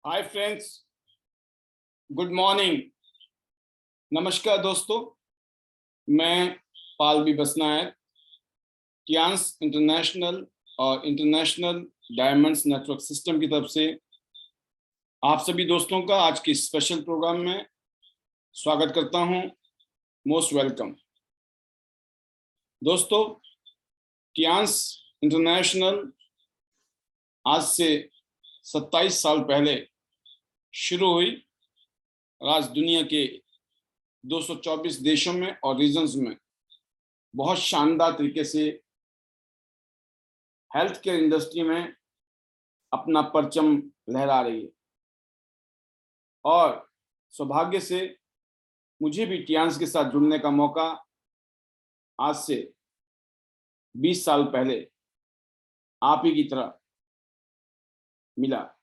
Hi friends, good morning. नमस्कार दोस्तों, मैं पालवी बसनायक, टियांस इंटरनेशनल और इंटरनेशनल डायमंड्स नेटवर्क सिस्टम की तरफ से आप सभी दोस्तों का आज के स्पेशल प्रोग्राम में स्वागत करता हूं। मोस्ट वेलकम दोस्तों। टियांस इंटरनेशनल आज से 27 साल पहले शुरू हुई और आज दुनिया के 224 देशों में और रीजन्स में बहुत शानदार तरीके से हेल्थ केयर इंडस्ट्री में अपना परचम लहरा रही है। और सौभाग्य से मुझे भी टियांस के साथ जुड़ने का मौका आज से 20 साल पहले आप ही की तरह मिला।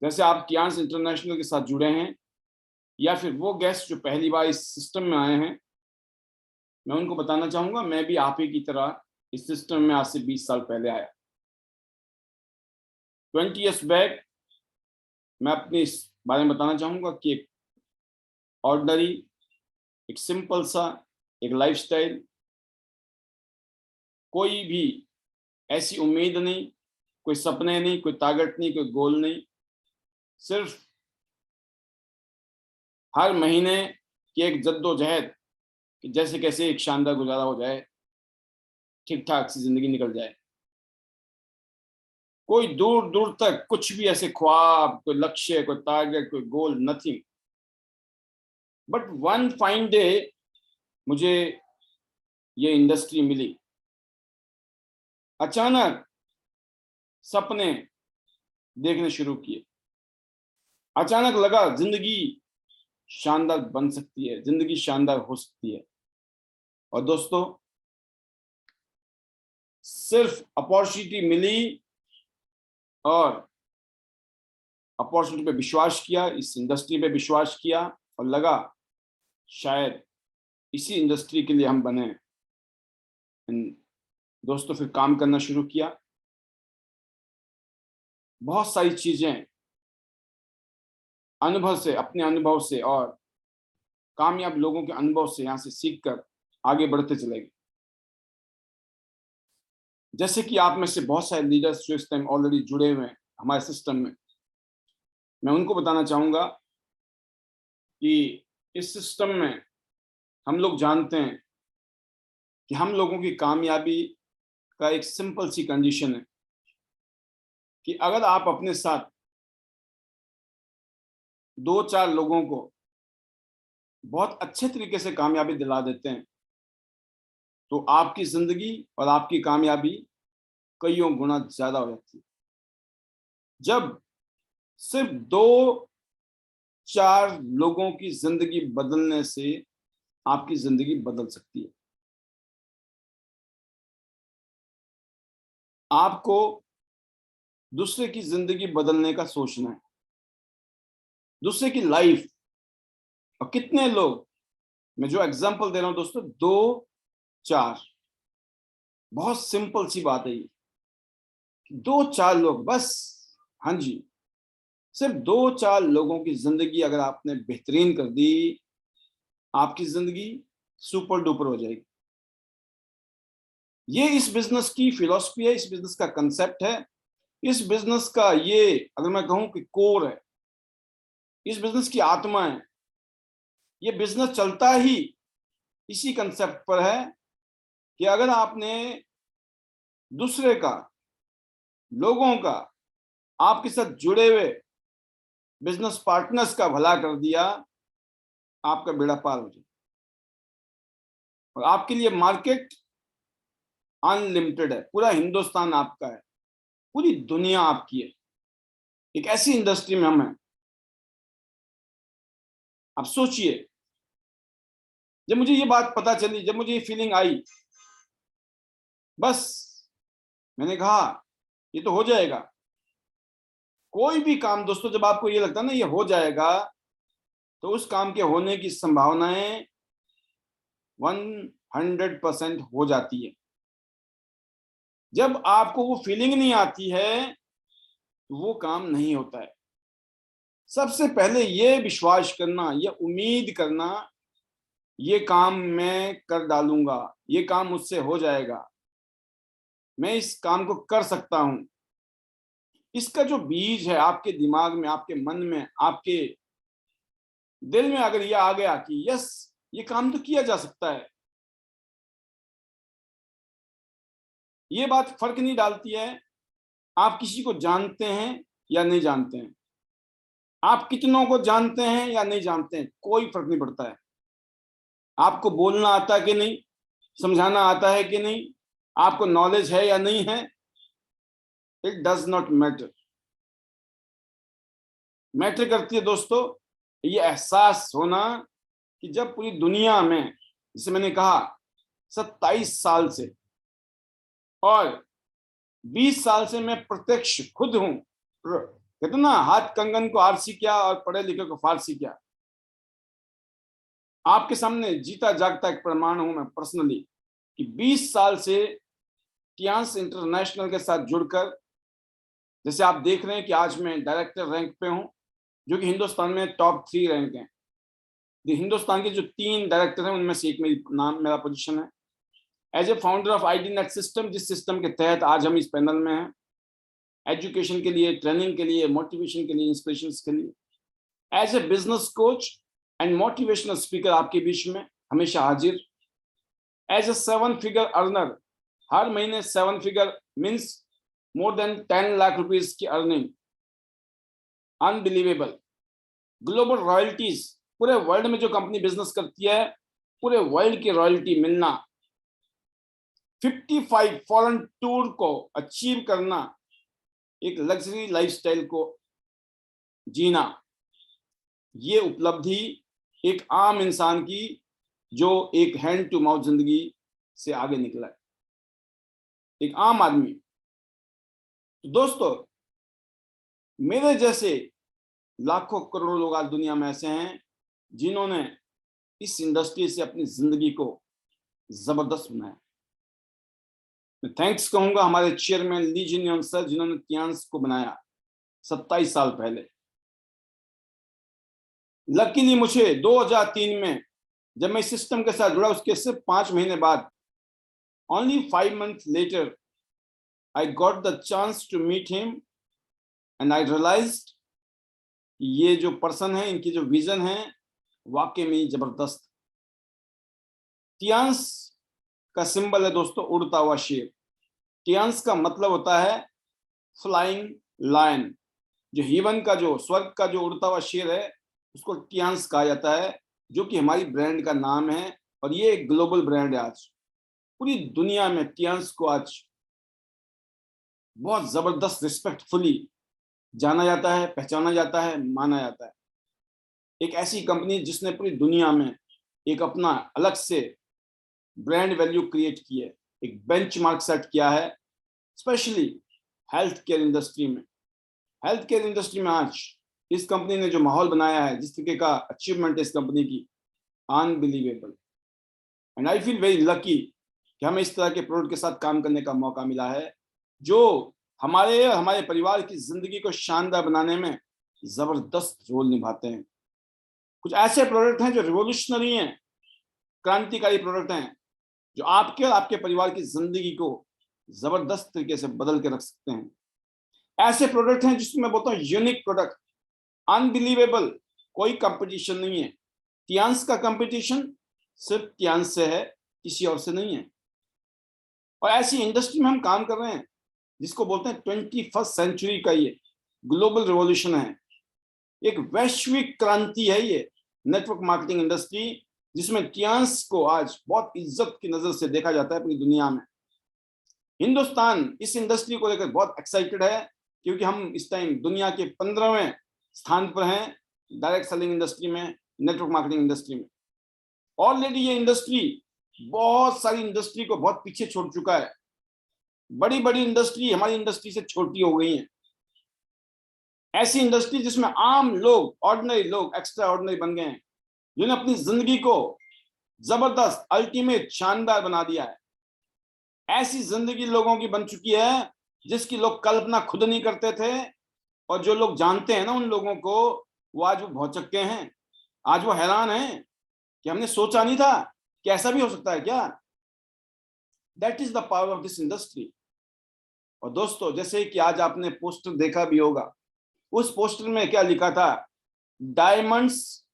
जैसे आप टियांस इंटरनेशनल के साथ जुड़े हैं या फिर वो गेस्ट जो पहली बार इस सिस्टम में आए हैं, मैं उनको बताना चाहूंगा मैं भी आप ही की तरह इस सिस्टम में आज से 20 साल पहले आया। 20 ईयर्स बैक मैं अपने इस बारे में बताना चाहूंगा कि एक ऑर्डिनरी, एक सिंपल सा एक लाइफस्टाइल, कोई भी ऐसी उम्मीद नहीं, कोई सपने नहीं, कोई टारगेट नहीं, कोई गोल नहीं, सिर्फ हर महीने की एक जद्दोजहद कि जैसे कैसे एक शानदार गुजारा हो जाए, ठीक ठाक सी जिंदगी निकल जाए। कोई दूर दूर तक कुछ भी ऐसे ख्वाब, कोई लक्ष्य, कोई टारगेट, कोई goal, nothing. But one fine day मुझे ये इंडस्ट्री मिली। अचानक सपने देखने शुरू किए। अचानक लगा जिंदगी शानदार बन सकती है, जिंदगी शानदार हो सकती है। और दोस्तों, सिर्फ अपॉर्चुनिटी मिली और अपॉर्चुनिटी पे विश्वास किया, इस इंडस्ट्री पे विश्वास किया और लगा शायद इसी इंडस्ट्री के लिए हम बने। दोस्तों, फिर काम करना शुरू किया। बहुत सारी चीजें अनुभव से, अपने अनुभव से और कामयाब लोगों के अनुभव से यहाँ से सीखकर आगे बढ़ते चले गए। जैसे कि आप में से बहुत सारे लीडर्स जो इस टाइम ऑलरेडी जुड़े हुए हैं हमारे सिस्टम में, मैं उनको बताना चाहूंगा कि इस सिस्टम में हम लोग जानते हैं कि हम लोगों की कामयाबी का एक सिंपल सी कंडीशन है कि अगर आप अपने साथ 2-4 लोगों को बहुत अच्छे तरीके से कामयाबी दिला देते हैं तो आपकी जिंदगी और आपकी कामयाबी कईयों गुना ज्यादा हो जाती है। जब सिर्फ 2-4 लोगों की जिंदगी बदलने से आपकी जिंदगी बदल सकती है। आपको दूसरे की जिंदगी बदलने का सोचना है, दूसरे की लाइफ। और कितने लोग, मैं जो एग्जांपल दे रहा हूं दोस्तों, 2-4, बहुत सिंपल सी बात है ये। 2-4 लोग बस, हाँ जी, सिर्फ 2-4 लोगों की जिंदगी अगर आपने बेहतरीन कर दी, आपकी जिंदगी सुपर डुपर हो जाएगी। ये इस बिजनेस की फिलॉसफी है, इस बिजनेस का कंसेप्ट है, इस बिजनेस का ये अगर मैं कहूं कि कोर है, इस बिजनेस की आत्मा है। ये बिजनेस चलता ही इसी कंसेप्ट पर है कि अगर आपने दूसरे का, लोगों का, आपके साथ जुड़े हुए बिजनेस पार्टनर्स का भला कर दिया, आपका बेड़ा पार हो जाए। और आपके लिए मार्केट अनलिमिटेड है, पूरा हिंदुस्तान आपका है, पूरी दुनिया आपकी है। एक ऐसी इंडस्ट्री में हम हैं। आप सोचिए, जब मुझे ये बात पता चली, जब मुझे ये फीलिंग आई, बस मैंने कहा ये तो हो जाएगा। कोई भी काम दोस्तों, जब आपको ये लगता है ना ये हो जाएगा, तो उस काम के होने की संभावनाएं 100% हो जाती है। जब आपको वो फीलिंग नहीं आती है तो वो काम नहीं होता है। सबसे पहले ये विश्वास करना, ये उम्मीद करना, ये काम मैं कर डालूंगा, ये काम मुझसे हो जाएगा, मैं इस काम को कर सकता हूं। इसका जो बीज है आपके दिमाग में, आपके मन में, आपके दिल में अगर ये आ गया कि यस, ये काम तो किया जा सकता है, ये बात फर्क नहीं डालती है आप किसी को जानते हैं या नहीं जानते हैं, आप कितनों को जानते हैं या नहीं जानते हैं, कोई फर्क नहीं पड़ता है। आपको बोलना आता है कि नहीं, समझाना आता है कि नहीं, आपको नॉलेज है या नहीं है, it does not matter. Matter करती है दोस्तों ये एहसास होना कि जब पूरी दुनिया में, जैसे मैंने कहा 27 साल से और 20 साल से मैं प्रत्यक्ष खुद हूं, कहते ना हाथ कंगन को आरसी क्या और पढ़े लिखे को फारसी क्या, आपके सामने जीता जागता एक प्रमाण हूं मैं पर्सनली कि 20 साल से टियांस इंटरनेशनल के साथ जुड़कर, जैसे आप देख रहे हैं कि आज मैं डायरेक्टर रैंक पे हूं, जो कि हिंदुस्तान में टॉप 3 रैंक है। हिंदुस्तान के जो 3 डायरेक्टर हैं उनमें से एक मेरा पोजीशन है। As a founder of ID net system, जिस सिस्टम के तहत आज हम इस पैनल में हैं, एजुकेशन के लिए, ट्रेनिंग के लिए, मोटिवेशन के लिए, इंस्पिरेशन के लिए, as a business coach and motivational speaker आपके बीच में हमेशा हाजिर, एज ए 7 फिगर अर्नर, हर महीने 7 figure means more than 10 lakh rupees की अर्निंग, अनबिलीवेबल, ग्लोबल रॉयल्टीज, पूरे वर्ल्ड में जो कंपनी बिजनेस करती है पूरे वर्ल्ड की रॉयल्टी मिलना, 55 फॉरेन टूर को अचीव करना, एक लग्जरी लाइफस्टाइल को जीना, ये उपलब्धि एक आम इंसान की जो एक हैंड टू माउथ जिंदगी से आगे निकला है, एक आम आदमी। तो दोस्तों मेरे जैसे लाखों करोड़ों लोग आज दुनिया में ऐसे हैं जिन्होंने इस इंडस्ट्री से अपनी जिंदगी को जबरदस्त बनाया। मैं थैंक्स कहूंगा हमारे चेयरमैन ली जिन सर, जिन्होंने टियांस को बनाया 27 साल पहले। लकीली मुझे 2003 में जब मैं इस सिस्टम के साथ जुड़ा, उसके सिर्फ 5 महीने बाद, only 5 months later, I got the chance to meet him and I realized ये जो पर्सन है, इनकी जो विजन है वाकई में जबरदस्त। टियांस का सिंबल है दोस्तों उड़ता हुआ शेर। टियांस का मतलब होता है फ्लाइंग लायन, जो हेवन का, जो स्वर्ग का जो उड़ता हुआ शेर है उसको टियांस कहा जाता है, जो कि हमारी ब्रांड का नाम है और ये एक ग्लोबल ब्रांड है। आज पूरी दुनिया में टियांस को आज बहुत जबरदस्त रिस्पेक्टफुली जाना जाता है, पहचाना जाता है, माना जाता है। एक ऐसी कंपनी जिसने पूरी दुनिया में एक अपना अलग से ब्रांड वैल्यू क्रिएट की है, एक बेंचमार्क सेट किया है, स्पेशली हेल्थ केयर इंडस्ट्री में। हेल्थ केयर इंडस्ट्री में आज इस कंपनी ने जो माहौल बनाया है, जिस तरीके का अचीवमेंट है इस कंपनी की, unbelievable. And I feel very lucky कि हमें इस तरह के प्रोडक्ट के साथ काम करने का मौका मिला है, जो हमारे परिवार की जिंदगी को शानदार बनाने में जबरदस्त रोल निभाते हैं। कुछ ऐसे प्रोडक्ट हैं जो रिवोल्यूशनरी हैं, क्रांतिकारी प्रोडक्ट हैं, जो आपके और आपके परिवार की जिंदगी को जबरदस्त तरीके से बदल के रख सकते हैं। ऐसे प्रोडक्ट हैं जिसमें मैं बोलता हूँ यूनिक प्रोडक्ट, अनबिलीवेबल, कोई कंपटीशन नहीं है। टियांस का कंपटीशन सिर्फ टियांस से है, किसी और से नहीं है। और ऐसी इंडस्ट्री में हम काम कर रहे हैं जिसको बोलते हैं 21st सेंचुरी का ये ग्लोबल रिवॉल्यूशन है, एक वैश्विक क्रांति है ये नेटवर्क मार्केटिंग इंडस्ट्री, जिसमें टियांस को आज बहुत इज्जत की नजर से देखा जाता है पूरी दुनिया में। हिंदुस्तान इस इंडस्ट्री को लेकर बहुत एक्साइटेड है, क्योंकि हम इस टाइम दुनिया के 15वें स्थान पर हैं डायरेक्ट सेलिंग इंडस्ट्री में, नेटवर्क मार्केटिंग इंडस्ट्री में। ऑलरेडी ये इंडस्ट्री बहुत सारी इंडस्ट्री को बहुत पीछे छोड़ चुका है। बड़ी बड़ी इंडस्ट्री हमारी इंडस्ट्री से छोटी हो गई हैं। ऐसी इंडस्ट्री जिसमें आम लोग, ऑर्डिनरी लोग एक्स्ट्रा ऑर्डिनरी बन गए हैं, जिन्होंने अपनी जिंदगी को जबरदस्त, अल्टीमेट, शानदार बना दिया है। ऐसी जिंदगी लोगों की बन चुकी है जिसकी लोग कल्पना खुद नहीं करते थे, और जो लोग जानते हैं ना उन लोगों को, वो आज वो भौचक्के हैं, आज वो हैरान हैं कि हमने सोचा नहीं था कि ऐसा भी हो सकता है क्या। That is the power of this industry. और दोस्तों, जैसे कि आज आपने पोस्टर देखा भी होगा, उस पोस्टर में क्या लिखा था, डायमंड्स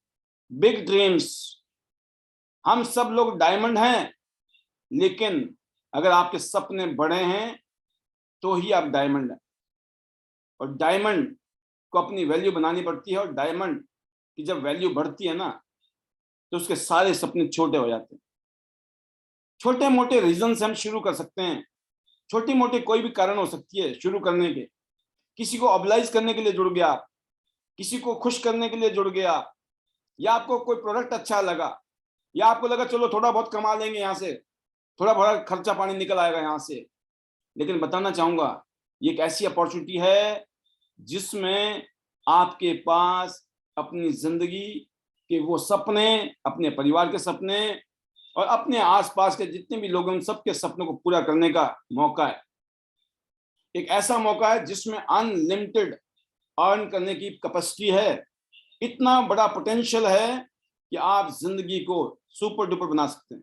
बिग ड्रीम्स। हम सब लोग डायमंड हैं, लेकिन अगर आपके सपने बड़े हैं तो ही आप डायमंड हैं। और डायमंड को अपनी वैल्यू बनानी पड़ती है, और डायमंड की जब वैल्यू बढ़ती है ना, तो उसके सारे सपने छोटे हो जाते हैं। छोटे मोटे रीजन से हम शुरू कर सकते हैं, छोटी मोटी कोई भी कारण हो सकती है शुरू करने के। किसी को ऑब्लाइज करने के लिए जुड़ गया आप, किसी को खुश करने के लिए जुड़ गया, या आपको कोई प्रोडक्ट अच्छा लगा, या आपको लगा चलो थोड़ा बहुत कमा लेंगे यहाँ से, थोड़ा बहुत खर्चा पानी निकल आएगा यहाँ से। लेकिन बताना चाहूंगा, ये एक ऐसी अपॉर्चुनिटी है जिसमें आपके पास अपनी जिंदगी के वो सपने, अपने परिवार के सपने और अपने आसपास के जितने भी लोग हैं उन सबके सपनों को पूरा करने का मौका है। एक ऐसा मौका है जिसमें अनलिमिटेड अर्न करने की कैपेसिटी है, इतना बड़ा पोटेंशियल है कि आप जिंदगी को सुपर डुपर बना सकते हैं।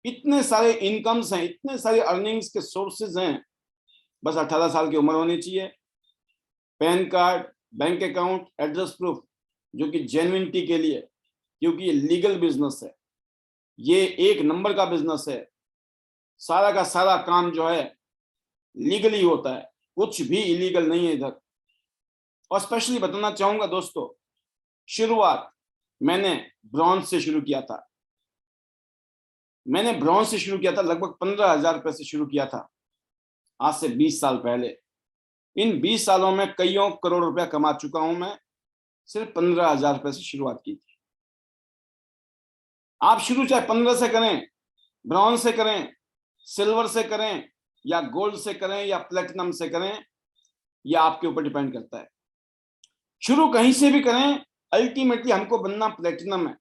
इतने सारे इनकम्स हैं, इतने सारे अर्निंग्स के सोर्सेज हैं। बस 18 साल की उम्र होनी चाहिए, pan card, bank account, address proof, जो कि जेन्युइनिटी के लिए, क्योंकि ये लीगल बिजनेस है, ये एक नंबर का बिजनेस है। सारा का सारा काम जो है लीगली होता है, कुछ भी इलीगल नहीं है इधर। और स्पेशली बताना चाहूंगा दोस्तों, शुरुआत मैंने ब्रॉन्ज से शुरू किया था। मैंने ब्रॉन्ज से शुरू किया था, लगभग 15,000 रुपए से शुरू किया था, आज से 20 साल पहले। इन 20 सालों में कईयों करोड़ रुपया कमा चुका हूं मैं, सिर्फ 15,000 रुपए से शुरुआत की थी। आप शुरू चाहे 15 से करें, ब्रॉन्ज से करें, सिल्वर से करें, या गोल्ड से करें, या प्लेटिनम से करें, यह आपके ऊपर डिपेंड करता है। शुरू कहीं से भी करें, अल्टीमेटली हमको बनना प्लेटिनम है।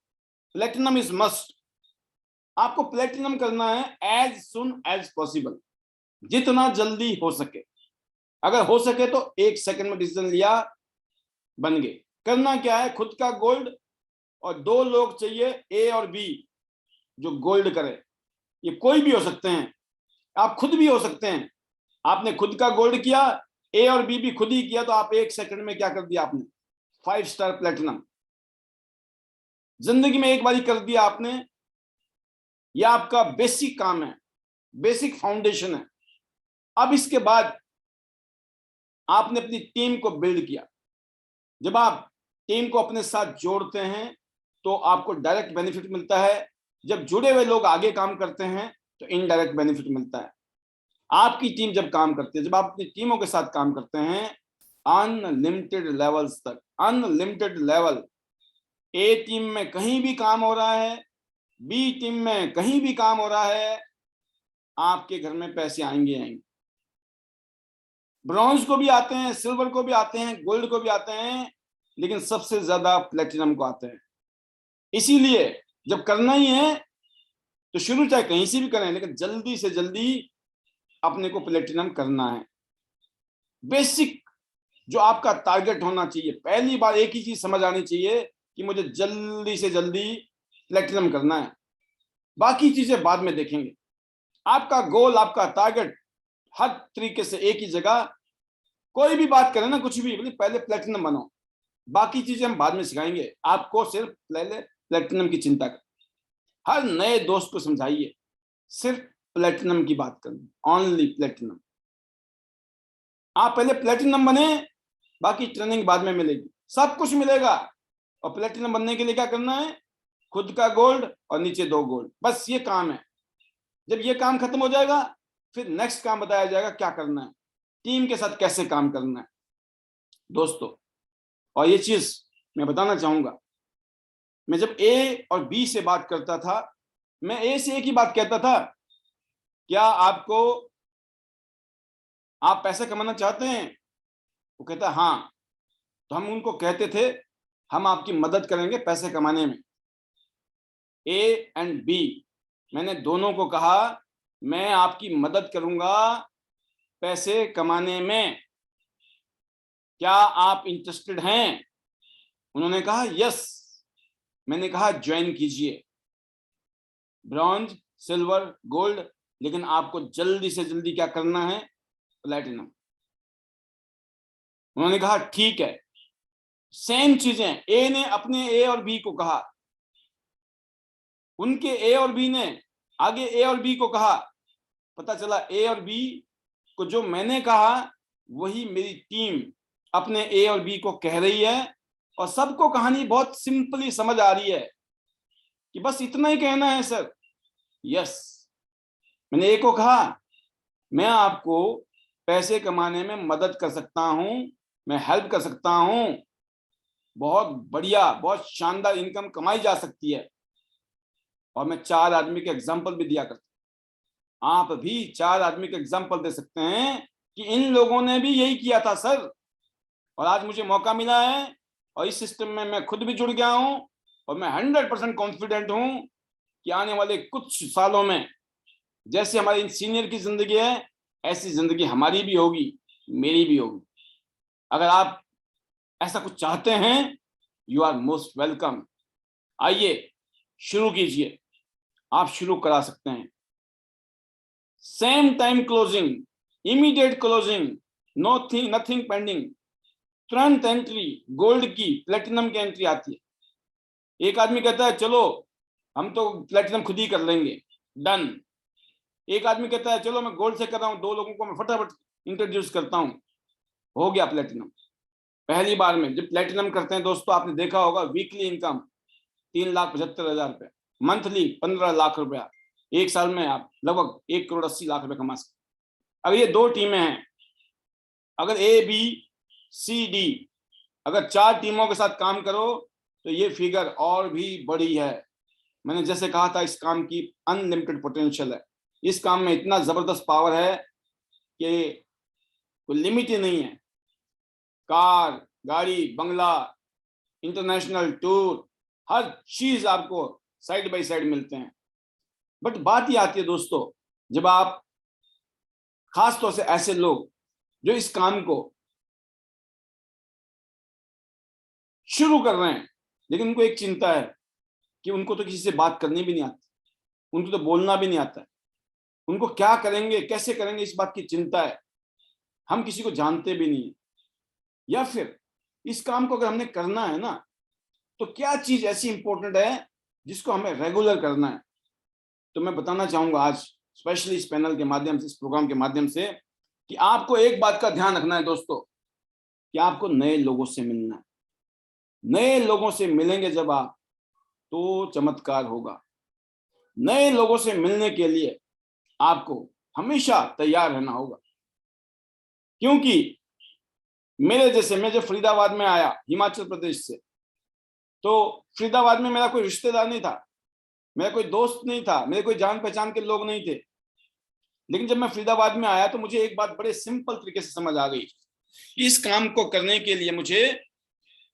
Platinum is must. आपको प्लेटिनम करना है एज सुन एज पॉसिबल, जितना जल्दी हो सके। अगर हो सके तो 1 सेकंड में डिसीजन लिया, बन गए। करना क्या है, खुद का गोल्ड, और 2 लोग चाहिए, ए और बी, जो गोल्ड करे। ये कोई भी हो सकते हैं, आप खुद भी हो सकते हैं। आपने खुद का गोल्ड किया, ए और बी भी खुद ही किया, तो आप 1 सेकंड में क्या कर दिया आपने, 5 स्टार प्लेटिनम। जिंदगी में एक बार ही कर दिया आपने। यह आपका बेसिक काम है, बेसिक फाउंडेशन है। अब इसके बाद आपने अपनी टीम को बिल्ड किया। जब आप टीम को अपने साथ जोड़ते हैं तो आपको डायरेक्ट बेनिफिट मिलता है। जब जुड़े हुए लोग आगे काम करते हैं तो इनडायरेक्ट बेनिफिट मिलता है। आपकी टीम जब काम करती है, जब आप अपनी टीमों के साथ काम करते हैं, अनलिमिटेड लेवल्स तक, अनलिमिटेड लेवल। ए टीम में कहीं भी काम हो रहा है, बी टीम में कहीं भी काम हो रहा है, आपके घर में पैसे आएंगे आएंगे। ब्रॉन्ज को भी आते हैं, सिल्वर को भी आते हैं, गोल्ड को भी आते हैं, लेकिन सबसे ज्यादा प्लेटिनम को आते हैं। इसीलिए जब करना ही है तो शुरू चाहे कहीं से भी करें, लेकिन जल्दी से जल्दी अपने को प्लेटिनम करना है। बेसिक जो आपका टारगेट होना चाहिए, पहली बार एक ही चीज समझ आनी चाहिए कि मुझे जल्दी से जल्दी प्लेटिनम करना है, बाकी चीजें बाद में देखेंगे। आपका गोल, आपका टारगेट हर तरीके से एक ही जगह, कोई भी बात करें ना, कुछ भी, पहले प्लेटिनम बनो, बाकी चीजें हम बाद में सिखाएंगे। आपको सिर्फ पहले प्लेटिनम की चिंता कर। हर नए दोस्त को समझाइए, सिर्फ प्लेटिनम की बात करनी, ओनली प्लेटिनम। आप पहले प्लेटिनम बने, बाकी ट्रेनिंग बाद में मिलेगी, सब कुछ मिलेगा। और प्लेटिनम बनने के लिए क्या करना है, खुद का गोल्ड और नीचे 2 गोल्ड, बस ये काम है। जब ये काम खत्म हो जाएगा, फिर नेक्स्ट काम बताया जाएगा क्या करना है, टीम के साथ कैसे काम करना है दोस्तों। और ये चीज मैं बताना चाहूंगा, मैं जब ए और बी से बात करता था, मैं ए से एक ही बात कहता था, क्या आप पैसे कमाना चाहते हैं? वो कहता हाँ। तो हम उनको कहते थे, हम आपकी मदद करेंगे पैसे कमाने में। ए एंड बी, मैंने दोनों को कहा, मैं आपकी मदद करूंगा पैसे कमाने में, क्या आप इंटरेस्टेड हैं? उन्होंने कहा यस। मैंने कहा ज्वाइन कीजिए, ब्रॉन्ज, सिल्वर, गोल्ड, लेकिन आपको जल्दी से जल्दी क्या करना है, प्लैटिनम। उन्होंने कहा ठीक है। सेम चीजें ए ने अपने ए और बी को कहा, उनके ए और बी ने आगे ए और बी को कहा। पता चला ए और बी को जो मैंने कहा वही मेरी टीम अपने ए और बी को कह रही है, और सबको कहानी बहुत सिंपली समझ आ रही है कि बस इतना ही कहना है सर, यस। मैंने ए को कहा मैं आपको पैसे कमाने में मदद कर सकता हूं, मैं हेल्प कर सकता हूं, बहुत बढ़िया, बहुत शानदार इनकम कमाई जा सकती है। और मैं 4 आदमी के एग्जाम्पल भी दिया करता हूं। आप भी 4 आदमी के एग्जाम्पल दे सकते हैं कि इन लोगों ने भी यही किया था सर, और आज मुझे मौका मिला है और इस सिस्टम में मैं खुद भी जुड़ गया हूं, और मैं 100% कॉन्फिडेंट हूं कि आने वाले कुछ सालों में जैसे हमारी सीनियर की जिंदगी है ऐसी जिंदगी हमारी भी होगी, मेरी भी होगी। अगर आप ऐसा कुछ चाहते हैं, यू आर मोस्ट वेलकम। आइए शुरू कीजिए, आप शुरू करा सकते हैं। Same time closing, immediate closing, nothing pending, तुरंत एंट्री, गोल्ड की, प्लेटिनम की एंट्री आती है। एक आदमी कहता है चलो हम तो प्लेटिनम खुद ही कर लेंगे, डन। एक आदमी कहता है चलो मैं गोल्ड से कर रहा हूं, 2 लोगों को मैं फटाफट इंट्रोड्यूस करता हूं, हो गया प्लेटिनम। पहली बार में जब प्लेटिनम करते हैं दोस्तों, आपने देखा होगा वीकली इनकम 3,75,000 रुपए, मंथली 15 लाख रुपया, एक साल में आप लगभग 1,80,00,000 रुपए कमा सकते। अब ये 2 टीमें हैं, अगर ए बी सी डी, अगर 4 टीमों के साथ काम करो तो ये फिगर और भी बड़ी है। मैंने जैसे कहा था इस काम की अनलिमिटेड पोटेंशियल है, इस काम में इतना जबरदस्त पावर है कि कोई लिमिट ही नहीं है। कार, गाड़ी, बंगला, इंटरनेशनल टूर, हर चीज आपको साइड बाय साइड मिलते हैं। बट बात ये आती है दोस्तों, जब आप खास तौर से ऐसे लोग जो इस काम को शुरू कर रहे हैं, लेकिन उनको एक चिंता है कि उनको तो किसी से बात करनी भी नहीं आती, उनको तो बोलना भी नहीं आता है, उनको क्या करेंगे, कैसे करेंगे, इस बात की चिंता है। हम किसी को जानते भी नहीं, या फिर इस काम को अगर हमने करना है ना, तो क्या चीज ऐसी इंपॉर्टेंट है जिसको हमें रेगुलर करना है। तो मैं बताना चाहूंगा आज स्पेशली इस पैनल के माध्यम से, इस प्रोग्राम के माध्यम से, कि आपको एक बात का ध्यान रखना है दोस्तों, कि आपको नए लोगों से मिलना है। नए लोगों से मिलेंगे जब आप, तो चमत्कार होगा। नए लोगों से मिलने के लिए आपको हमेशा तैयार रहना होगा, क्योंकि मेरे जैसे, मैं जब फरीदाबाद में आया हिमाचल प्रदेश से, तो फरीदाबाद में मेरा कोई रिश्तेदार नहीं था, मेरा कोई दोस्त नहीं था, मेरे कोई जान पहचान के लोग नहीं थे। लेकिन जब मैं फरीदाबाद में आया तो मुझे एक बात बड़े सिंपल तरीके से समझ आ गई कि इस काम को करने के लिए मुझे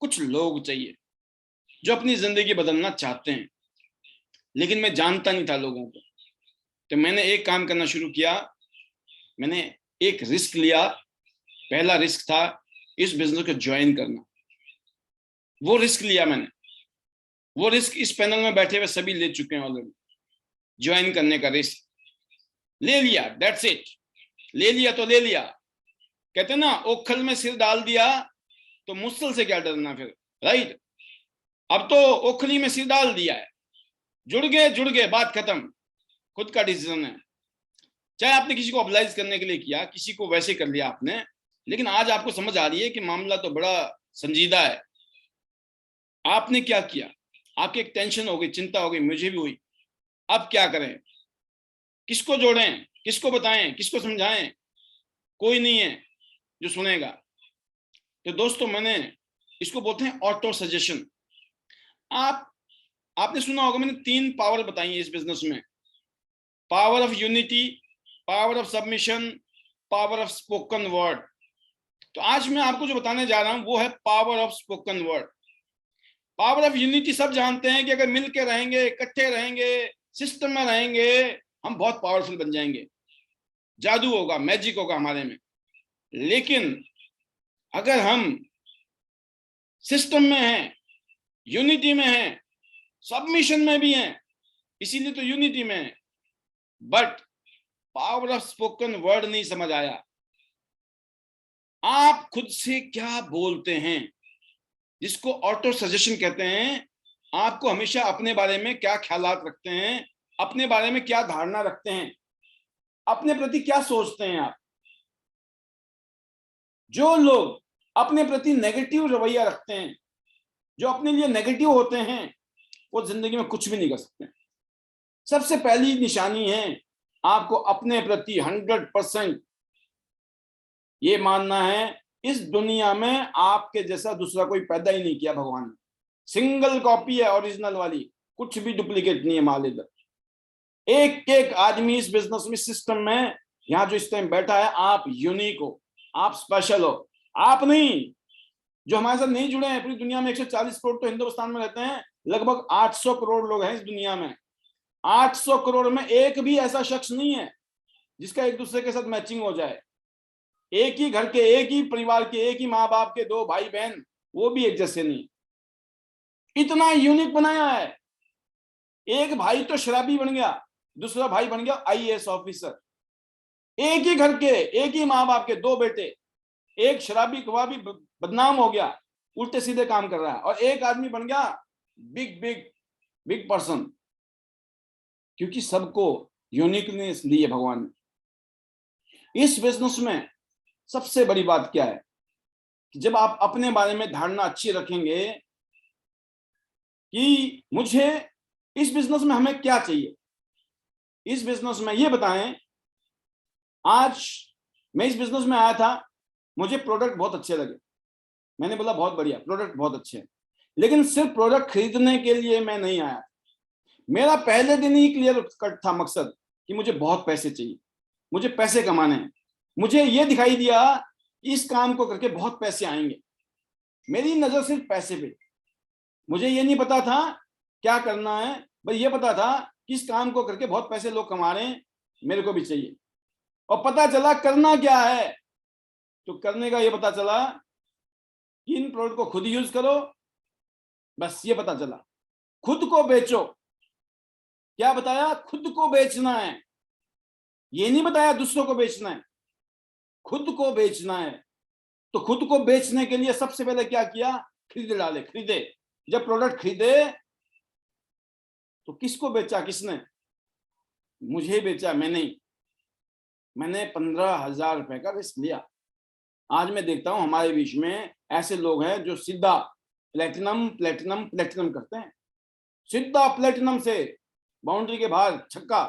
कुछ लोग चाहिए जो अपनी जिंदगी बदलना चाहते हैं, लेकिन मैं जानता नहीं था लोगों को। तो मैंने एक काम करना शुरू किया, मैंने एक रिस्क लिया। पहला रिस्क था इस बिजनेस को ज्वाइन करना। वो रिस्क लिया मैंने, वो रिस्क इस पैनल में बैठे हुए सभी ले चुके हैं ऑलरेडी। ज्वाइन करने का रिस्क ले लिया, दैट्स इट। ले लिया तो ले लिया, कहते ना ओखल में सिर डाल दिया तो मुश्किल से क्या डरना फिर, राइट। अब तो ओखली में सिर डाल दिया है, जुड़ गए, बात खत्म। खुद का डिसीजन है, चाहे आपने किसी को ऑब्लाइज करने के लिए किया, किसी को वैसे कर लिया आपने, लेकिन आज आपको समझ आ रही है कि मामला तो बड़ा संजीदा है। आपने क्या किया, आपकी एक टेंशन हो गई, चिंता हो गई, मुझे भी हुई। अब क्या करें, किसको जोड़ें, किसको बताएं, किसको समझाएं, कोई नहीं है जो सुनेगा। तो दोस्तों मैंने इसको बोलते हैं ऑटो सजेशन। आपने सुना होगा, मैंने 3 पावर बताई है इस बिजनेस में, power of unity, power of submission, power of spoken word. तो आज मैं आपको जो बताने जा रहा हूं वो है power of spoken word. Power of unity सब जानते हैं कि अगर मिलके रहेंगे, इकट्ठे रहेंगे, सिस्टम में रहेंगे, हम बहुत पावरफुल बन जाएंगे, जादू होगा, मैजिक होगा हमारे में। लेकिन अगर हम सिस्टम में हैं, यूनिटी में हैं, सबमिशन में भी हैं, इसीलिए तो यूनिटी में है। But power of spoken word नहीं समझ आया। आप खुद से क्या बोलते हैं, जिसको ऑटो सजेशन कहते हैं। आपको हमेशा अपने बारे में क्या ख्यालात रखते हैं, अपने बारे में क्या धारणा रखते हैं, अपने प्रति क्या सोचते हैं आप। जो लोग अपने प्रति नेगेटिव रवैया रखते हैं, जो अपने लिए नेगेटिव होते हैं, वो जिंदगी में कुछ भी नहीं कर सकते। सबसे पहली निशानी है आपको अपने प्रति 100% ये मानना है, इस दुनिया में आपके जैसा दूसरा कोई पैदा ही नहीं किया भगवान ने। सिंगल कॉपी है ओरिजिनल वाली, कुछ भी डुप्लीकेट नहीं है माल इधर। एक एक आदमी इस बिजनेस में, सिस्टम में, यहां जो इस टाइम बैठा है, आप यूनिक हो, आप स्पेशल हो। आप नहीं, जो हमारे साथ नहीं जुड़े हैं, पूरी दुनिया में 140 करोड़ तो हिंदुस्तान में रहते हैं, लगभग 800 करोड़ लोग हैं इस दुनिया में। 800 करोड़ में एक भी ऐसा शख्स नहीं है जिसका एक दूसरे के साथ मैचिंग हो जाए। एक ही घर के, एक ही परिवार के, एक ही माँ बाप के दो भाई बहन, वो भी एक जैसे नहीं। इतना यूनिक बनाया है। एक भाई तो शराबी बन गया, दूसरा भाई बन गया IAS ऑफिसर। एक ही घर के, एक ही माँ बाप के दो बेटे, एक शराबी कबाबी बदनाम हो गया, उल्टे सीधे काम कर रहा है, और एक आदमी बन गया बिग बिग बिग पर्सन। क्योंकि सबको यूनिकनेस दी है भगवान ने। इस बिजनेस में सबसे बड़ी बात क्या है कि जब आप अपने बारे में धारणा अच्छी रखेंगे कि मुझे इस बिजनेस में, हमें क्या चाहिए इस बिजनेस में, ये बताएं। आज मैं इस बिजनेस में आया था, मुझे प्रोडक्ट बहुत अच्छे लगे, मैंने बोला बहुत बढ़िया, प्रोडक्ट बहुत अच्छे हैं। लेकिन सिर्फ प्रोडक्ट खरीदने के लिए मैं नहीं आया। मेरा पहले दिन ही क्लियर कट था मकसद कि मुझे बहुत पैसे चाहिए, मुझे पैसे कमाने हैं। मुझे ये दिखाई दिया कि इस काम को करके बहुत पैसे आएंगे। मेरी नजर सिर्फ पैसे पे। मुझे ये नहीं पता था क्या करना है, बस ये पता था कि इस काम को करके बहुत पैसे लोग कमा रहे हैं, मेरे को भी चाहिए। और पता चला करना क्या है, तो करने का ये पता चला कि इन प्रोडक्ट को खुद यूज करो, बस ये पता चला। खुद को बेचो। क्या बताया? खुद को बेचना है। ये नहीं बताया दूसरों को बेचना है, खुद को बेचना है। तो खुद को बेचने के लिए सबसे पहले क्या किया? खरीदे डाले, खरीदे। जब प्रोडक्ट खरीदे तो किसको बेचा? किसने? मुझे बेचा, मैं नहीं। मैंने 15,000 रुपए का रिस्क लिया। आज मैं देखता हूं हमारे बीच में ऐसे लोग हैं जो सीधा प्लेटिनम प्लेटिनम प्लेटिनम करते हैं, सीधा प्लेटिनम से बाउंड्री के बाहर छक्का।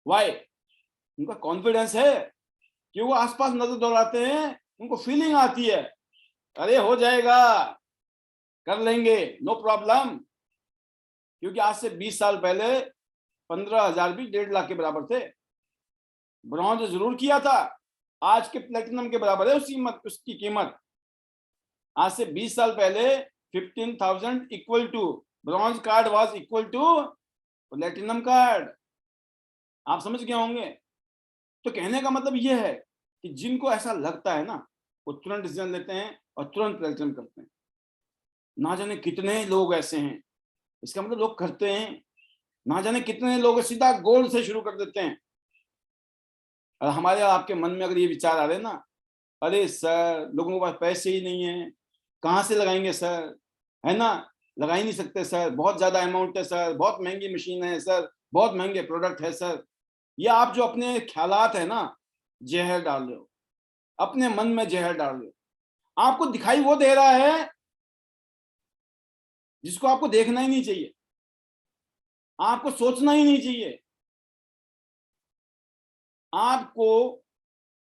वाई? उनका कॉन्फिडेंस है कि वो आसपास नजर दौड़ाते हैं, उनको फीलिंग आती है, अरे हो जाएगा, कर लेंगे, नो प्रॉब्लम। क्योंकि आज से 20 साल पहले 15,000 भी 1.5 लाख के बराबर थे। ब्रॉन्ज जरूर किया था, आज के प्लेटिनम के बराबर है उसकी कीमत। आज से 20 साल पहले 15,000 equal to bronze card was equal to platinum card. आप समझ गए होंगे। तो कहने का मतलब यह है कि जिनको ऐसा लगता है ना, वो तुरंत डिसीजन लेते हैं और तुरंत प्लेटिनम करते हैं। ना जाने कितने लोग ऐसे हैं, इसका मतलब लोग करते हैं। ना जाने कितने लोग सीधा गोल्ड से शुरू कर देते हैं। और हमारे आपके मन में अगर ये विचार आ रहे ना, अरे सर लोगों के पास पैसे ही नहीं है, कहाँ से लगाएंगे सर, है ना, लगा ही नहीं सकते सर, बहुत ज्यादा अमाउंट है सर, बहुत महंगी मशीन है सर, बहुत महंगे प्रोडक्ट है सर। ये आप जो अपने ख्यालात है ना, जहर डाल रहे हो, अपने मन में जहर डाल रहे हो। आपको दिखाई वो दे रहा है जिसको आपको देखना ही नहीं चाहिए, आपको सोचना ही नहीं चाहिए। आपको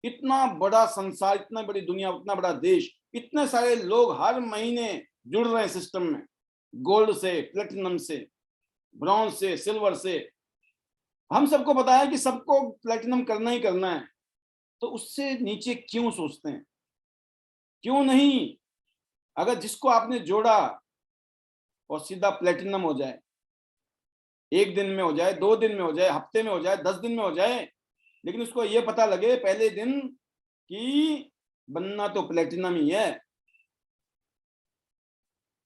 इतना बड़ा संसार, इतना बड़ी दुनिया, इतना बड़ा देश, इतने सारे लोग हर महीने जुड़ रहे हैं सिस्टम में, गोल्ड से, प्लेटिनम से, ब्रॉन्ज से, सिल्वर से। हम सबको पता है कि सबको प्लेटिनम करना ही करना है, तो उससे नीचे क्यों सोचते हैं? क्यों नहीं? अगर जिसको आपने जोड़ा और सीधा प्लेटिनम हो जाए, 1 दिन में हो जाए, 2 दिन में हो जाए, हफ्ते में हो जाए, 10 दिन में हो जाए, लेकिन उसको ये पता लगे पहले दिन कि बनना तो प्लेटिनम ही है।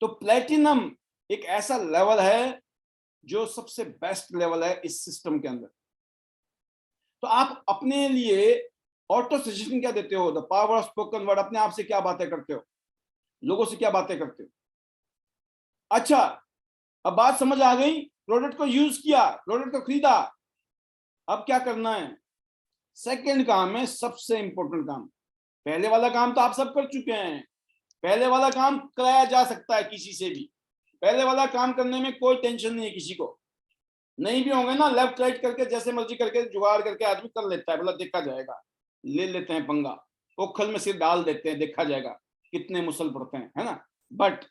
तो प्लेटिनम एक ऐसा लेवल है जो सबसे बेस्ट लेवल है इस सिस्टम के अंदर। तो आप अपने लिए ऑटो सजेशन क्या देते हो? The power of spoken word. अपने आप से क्या बातें करते हो, लोगों से क्या बातें करते हो? अच्छा, अब बात समझ आ गई। प्रोडक्ट को यूज किया, प्रोडक्ट को खरीदा, अब क्या करना है? सेकंड काम है सबसे इंपॉर्टेंट काम। पहले वाला काम तो आप सब कर चुके हैं। पहले वाला काम कराया जा सकता है किसी से भी। पहले वाला काम करने में कोई टेंशन नहीं है किसी को। नहीं भी होंगे ना, लेफ्ट राइट करके जैसे मर्जी करके जुगाड़ करके आदमी कर लेता है, बोला देखा जाएगा, ले लेते हैं पंगा, ओखल में सिर डाल देते हैं, देखा जाएगा कितने मुसल पड़ते हैं, है ना। बट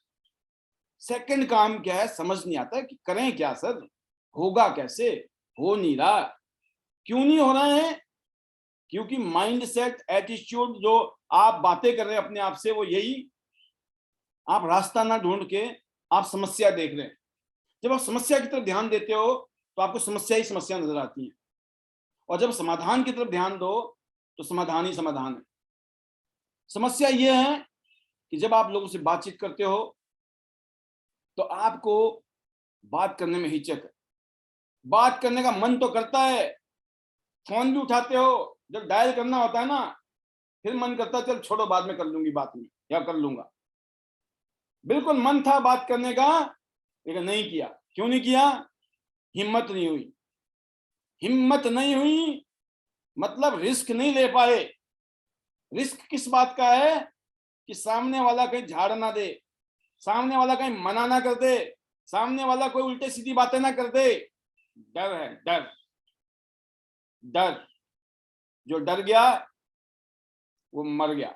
सेकंड काम क्या है समझ नहीं आता कि करें क्या सर, होगा कैसे, हो नहीं रहा। क्यों नहीं हो रहा है? क्योंकि माइंड सेट, एटीट्यूड जो आप बातें कर रहे हैं अपने आप से, वो यही, आप रास्ता ना ढूंढ के आप समस्या देख रहे हैं। जब आप समस्या की तरफ ध्यान देते हो तो आपको समस्या ही समस्या नजर आती है, और जब समाधान की तरफ ध्यान दो तो समाधान ही समाधान है। समस्या यह है कि जब आप लोगों से बातचीत करते हो तो आपको बात करने में हिचक है। बात करने का मन तो करता है, फोन भी उठाते हो, जब डायल करना होता है ना, फिर मन करता है चल छोड़ो बाद में कर लूंगी, बात में या कर लूंगा। बिल्कुल मन था बात करने का, लेकिन नहीं किया। क्यों नहीं किया? हिम्मत नहीं हुई। हिम्मत नहीं हुई मतलब रिस्क नहीं ले पाए। रिस्क किस बात का है? कि सामने वाला कहीं झाड़ ना दे, सामने वाला कहीं मना ना कर दे, सामने वाला कोई उल्टे सीधी बातें ना कर दे। डर है, डर। डर, जो डर गया वो मर गया,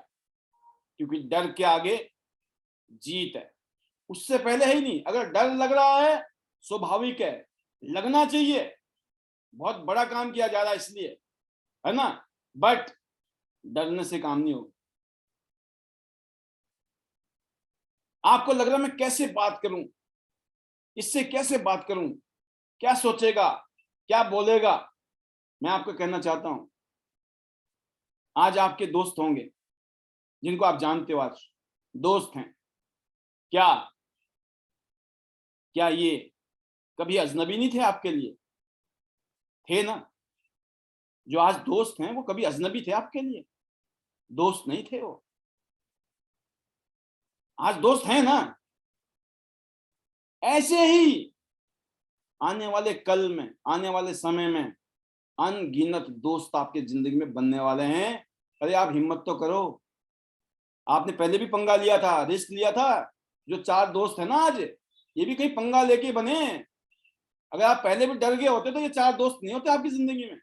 क्योंकि डर के आगे जीत है, उससे पहले है ही नहीं। अगर डर लग रहा है स्वाभाविक है, लगना चाहिए, बहुत बड़ा काम किया जा रहा है इसलिए, है ना। बट डरने से काम नहीं होगा। आपको लग रहा है मैं कैसे बात करूं, इससे कैसे बात करूं, क्या सोचेगा, क्या बोलेगा। मैं आपको कहना चाहता हूं, आज आपके दोस्त होंगे जिनको आप जानते हो, आज दोस्त हैं। क्या क्या ये कभी अजनबी नहीं थे आपके लिए? थे ना। जो आज दोस्त हैं वो कभी अजनबी थे आपके लिए? दोस्त नहीं थे वो, आज दोस्त हैं ना। ऐसे ही आने वाले कल में, आने वाले समय में अनगिनत दोस्त आपके जिंदगी में बनने वाले हैं। अरे आप हिम्मत तो करो। आपने पहले भी पंगा लिया था, रिस्क लिया था। जो 4 दोस्त है ना आज, ये भी कहीं पंगा लेके बने। अगर आप पहले भी डर गए होते तो ये 4 दोस्त नहीं होते आपकी जिंदगी में।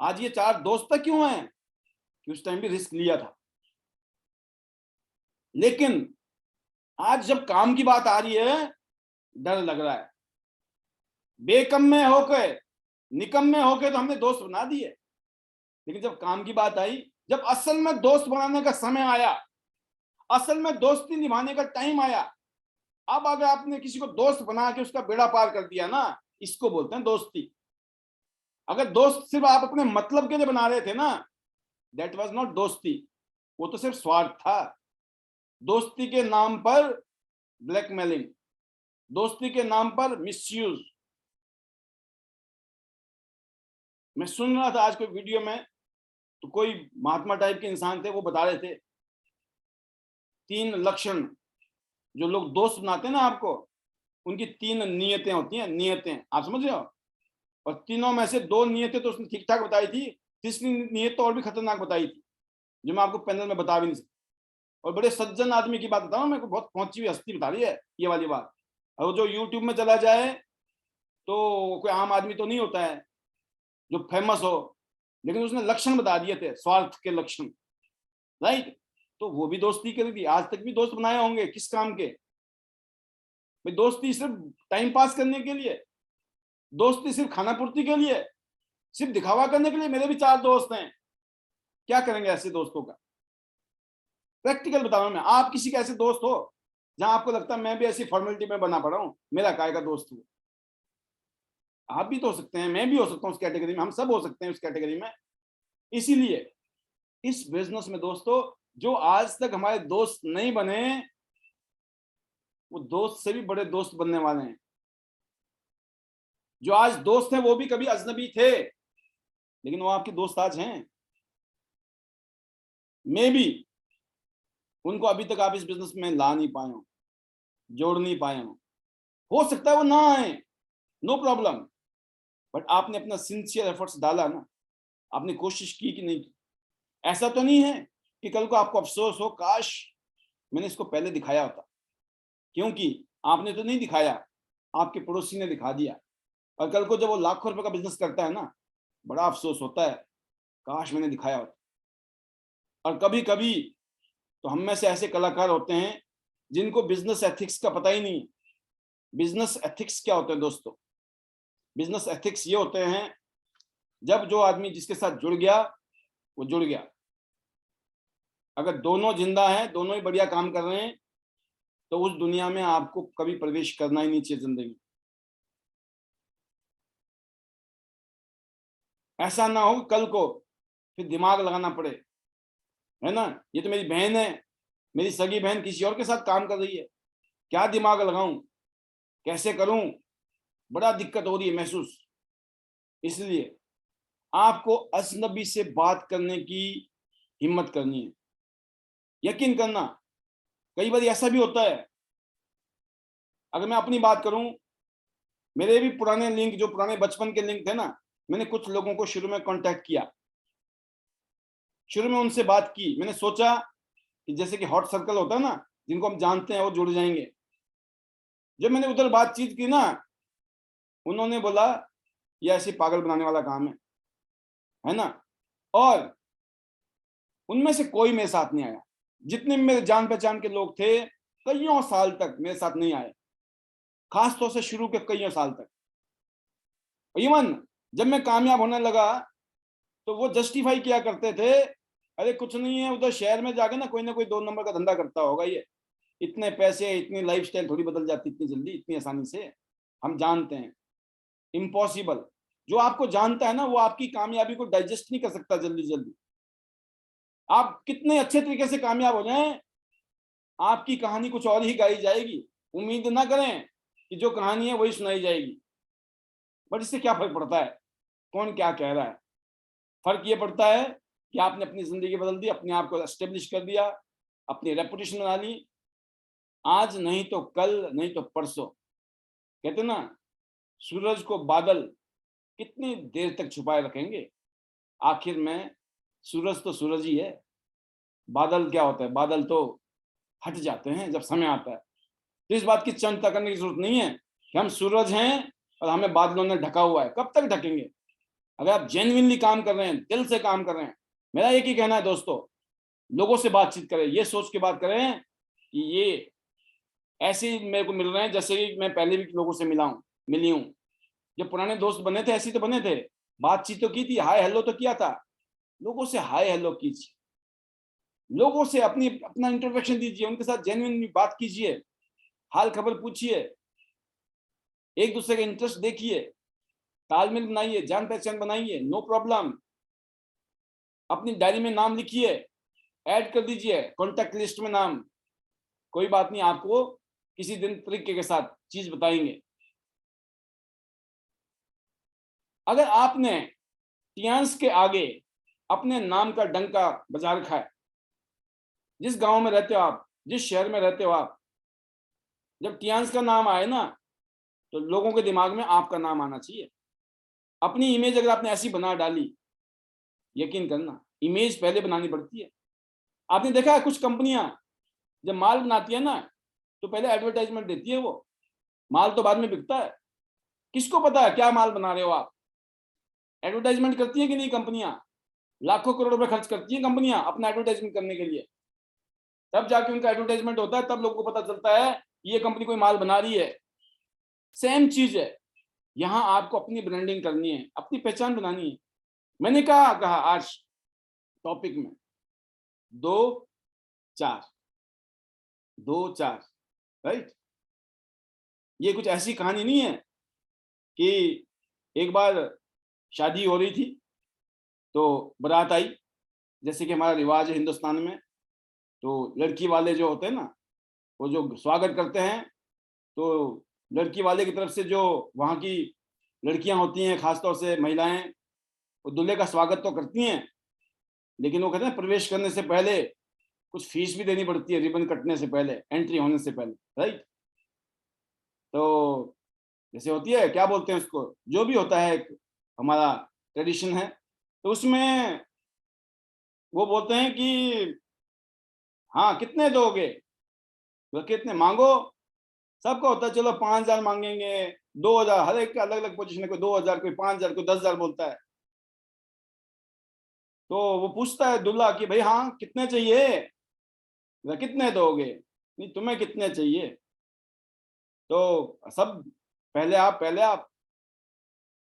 आज ये 4 दोस्त तक क्यों हैं? कि उस टाइम भी रिस्क लिया था। लेकिन आज जब काम की बात आ रही है, डर लग रहा है। बेकम में होकर, निकम में होकर तो हमने दोस्त बना दिए, लेकिन जब काम की बात आई, जब असल में दोस्त बनाने का समय आया, असल में दोस्ती निभाने का टाइम आया, अब अगर आपने किसी को दोस्त बना के उसका बेड़ा पार कर दिया ना, इसको बोलते हैं दोस्ती। अगर दोस्त सिर्फ आप अपने मतलब के लिए बना रहे थे ना, दैट वाज नॉट दोस्ती, वो तो सिर्फ स्वार्थ था। दोस्ती के नाम पर ब्लैकमेलिंग, दोस्ती के नाम पर मिसयूज। मैं सुन रहा था आज कोई वीडियो में, तो कोई महात्मा टाइप के इंसान थे, वो बता रहे थे 3 लक्षण जो लोग दोस्त बनाते हैं ना आपको, उनकी 3 नियतें होती हैं। नियतें आप समझ रहे हो? और तीनों में से 2 नियतें तो उसने ठीक ठाक बताई थी, तीसरी नियत तो और भी खतरनाक बताई थी, जो मैं आपको पैनल में बता भी नहीं सकता। और बड़े सज्जन आदमी की बात बताऊं, मेरे को बहुत पहुंची हुई हस्ती बता रही है ये वाली बात। और जो यूट्यूब में चला जाए तो कोई आम आदमी तो नहीं होता है जो फेमस हो, लेकिन उसने लक्षण बता दिए थे, स्वार्थ के लक्षण। राइट? तो वो भी दोस्ती करी थी। आज तक भी दोस्त बनाए होंगे, किस काम के? भाई दोस्ती सिर्फ टाइम पास करने के लिए, दोस्ती सिर्फ खाना पूर्ति के लिए, सिर्फ दिखावा करने के लिए। मेरे भी 4 दोस्त हैं, क्या करेंगे ऐसे दोस्तों का? प्रैक्टिकल बता रहा हूं मैं। आप किसी के ऐसे दोस्त हो जहां आपको लगता है मैं भी ऐसी फॉर्मेलिटी में बना पड़ा हूं, मेरा काय का दोस्त हूं? आप भी तो हो सकते हैं, मैं भी हो सकता हूं उस कैटेगरी में, हम सब हो सकते हैं उस कैटेगरी में। इसीलिए इस बिजनेस में दोस्तों, जो आज तक हमारे दोस्त नहीं बने, वो दोस्त से भी बड़े दोस्त बनने वाले हैं। जो आज दोस्त हैं वो भी कभी अजनबी थे, लेकिन वो आपके दोस्त आज हैं। मे बी उनको अभी तक आप इस बिजनेस में ला नहीं पाए हो, जोड़ नहीं पाए हो सकता है वो ना आए, नो प्रॉब्लम, बट आपने अपना सिंसियर एफर्ट्स डाला ना, आपने कोशिश की कि नहीं की। ऐसा तो नहीं है कि कल को आपको अफसोस हो, काश मैंने इसको पहले दिखाया होता, क्योंकि आपने तो नहीं दिखाया, आपके पड़ोसी ने दिखा दिया। और कल को जब वो लाखों रुपए का बिजनेस करता है ना, बड़ा अफसोस होता है, काश मैंने दिखाया होता। और कभी कभी तो हम में से ऐसे कलाकार होते हैं जिनको बिजनेस एथिक्स का पता ही नहीं। बिजनेस एथिक्स क्या होते हैं दोस्तों? बिजनेस एथिक्स ये होते हैं, जब जो आदमी जिसके साथ जुड़ गया वो जुड़ गया। अगर दोनों जिंदा हैं, दोनों ही बढ़िया काम कर रहे हैं, तो उस दुनिया में आपको कभी प्रवेश करना ही नहीं चाहिए जिंदगी। ऐसा ना हो कल को फिर दिमाग लगाना पड़े, है ना, ये तो मेरी बहन है, मेरी सगी बहन किसी और के साथ काम कर रही है, क्या दिमाग लगाऊं, कैसे करूं, बड़ा दिक्कत हो रही है महसूस। इसलिए आपको अजनबी से बात करने की हिम्मत करनी है। यकीन करना, कई बार ऐसा भी होता है, अगर मैं अपनी बात करूं, मेरे भी पुराने लिंक, जो पुराने बचपन के लिंक थे ना, मैंने कुछ लोगों को शुरू में कांटेक्ट किया, शुरू में उनसे बात की। मैंने सोचा कि जैसे कि हॉट सर्कल होता है ना, जिनको हम जानते हैं वो जुड़ जाएंगे। जब मैंने उधर बातचीत की ना, उन्होंने बोला ये ऐसे पागल बनाने वाला काम है ना। और उनमें से कोई मेरे साथ नहीं आया। जितने मेरे जान पहचान के लोग थे, कईयों साल तक मेरे साथ नहीं आए, खास तौर से शुरू के कईयों साल तक। इवन जब मैं कामयाब होने लगा तो वो जस्टिफाई किया करते थे, अरे कुछ नहीं है, उधर शहर में जाके ना कोई 2 नंबर का धंधा करता होगा, ये इतने पैसे, इतनी लाइफस्टाइल थोड़ी बदल जाती इतनी जल्दी, इतनी आसानी से। हम जानते हैं इम्पॉसिबल। जो आपको जानता है ना, वो आपकी कामयाबी को डाइजेस्ट नहीं कर सकता जल्दी जल्दी। आप कितने अच्छे तरीके से कामयाब हो जाएं, आपकी कहानी कुछ और ही गाई जाएगी। उम्मीद ना करें कि जो कहानी है वही सुनाई जाएगी। बट इससे क्या फर्क पड़ता है कौन क्या कह रहा है? फर्क ये पड़ता है कि आपने अपनी जिंदगी बदल दी, अपने आप को एस्टेब्लिश कर दिया, अपनी रेपुटेशन बना ली। आज नहीं तो कल, नहीं तो परसों, कहते ना, सूरज को बादल कितनी देर तक छुपाए रखेंगे, आखिर में सूरज तो सूरज ही है। बादल क्या होता है? बादल तो हट जाते हैं जब समय आता है। तो इस बात की चिंता करने की जरूरत नहीं है कि हम सूरज हैं और हमें बादलों ने ढका हुआ है। कब तक ढकेंगे? अगर आप जेन्युइनली काम कर रहे हैं, दिल से काम कर रहे हैं, मेरा एक ही कहना है दोस्तों, लोगों से बातचीत करें, ये सोच के बात करें कि ये ऐसे मेरे को मिल रहे हैं जैसे कि मैं पहले भी लोगों से मिली हूँ। जब पुराने दोस्त बने थे ऐसे तो बने थे, बातचीत तो की थी, हाय हेलो तो किया था। लोगों से हाय हेलो कीजिए, लोगों से अपना इंट्रोडक्शन दीजिए, उनके साथ जेन्युइन बात कीजिए, हाल खबर पूछिए, एक दूसरे का इंटरेस्ट देखिए, तालमेल बनाइए, जान पहचान बनाइए, नो प्रॉब्लम। अपनी डायरी में नाम लिखिए, ऐड कर दीजिए कॉन्टैक्ट लिस्ट में नाम, कोई बात नहीं, आपको किसी दिन तरीके के साथ चीज बताएंगे। अगर आपने टियांस के आगे अपने नाम का डंका बजा रखा है, जिस गांव में रहते हो आप, जिस शहर में रहते हो आप, जब टियांस का नाम आए ना, तो लोगों के दिमाग में आपका नाम आना चाहिए। अपनी इमेज अगर आपने ऐसी बना डाली, यकीन करना इमेज पहले बनानी पड़ती है। आपने देखा है कुछ कंपनियां जब माल बनाती है ना, तो पहले एडवर्टाइजमेंट देती है, वो माल तो बाद में बिकता है। किसको पता है क्या माल बना रहे हो आप? एडवर्टाइजमेंट करती है कि नहीं कंपनियां? लाखों करोड़ रुपए खर्च करती हैं कंपनियां अपना एडवर्टाइजमेंट करने के लिए। तब जाके उनका एडवर्टाइजमेंट होता है, तब लोगों को पता चलता है ये कंपनी कोई माल बना रही है। सेम चीज है, यहां आपको अपनी ब्रांडिंग करनी है, अपनी पहचान बनानी है। मैंने कहा आज टॉपिक में 2-4, 2-4, राइट। ये कुछ ऐसी कहानी नहीं है कि एक बार शादी हो रही थी तो बारात आई, जैसे कि हमारा रिवाज है हिंदुस्तान में, तो लड़की वाले जो होते हैं ना, वो जो स्वागत करते हैं, तो लड़की वाले की तरफ से जो वहां की लड़कियां होती हैं, खासतौर से महिलाएं, वो दूल्हे का स्वागत तो करती हैं, लेकिन वो कहते हैं प्रवेश करने से पहले कुछ फीस भी देनी पड़ती है, रिबन कटने से पहले, एंट्री होने से पहले, राइट। तो जैसे होती है, क्या बोलते हैं उसको, जो भी होता है, एक हमारा ट्रेडिशन है, तो उसमें वो बोलते हैं कि हाँ कितने दोगे, तो कितने मांगो, सबका होता है चलो 5,000 मांगेंगे, 2,000, हर एक का अलग अलग पोजीशन है, कोई 2,000, कोई 5,000, कोई 10,000 बोलता है। तो वो पूछता है दूल्हा कि भाई हाँ कितने चाहिए, कितने दोगे, नहीं तुम्हें कितने चाहिए, तो सब पहले आप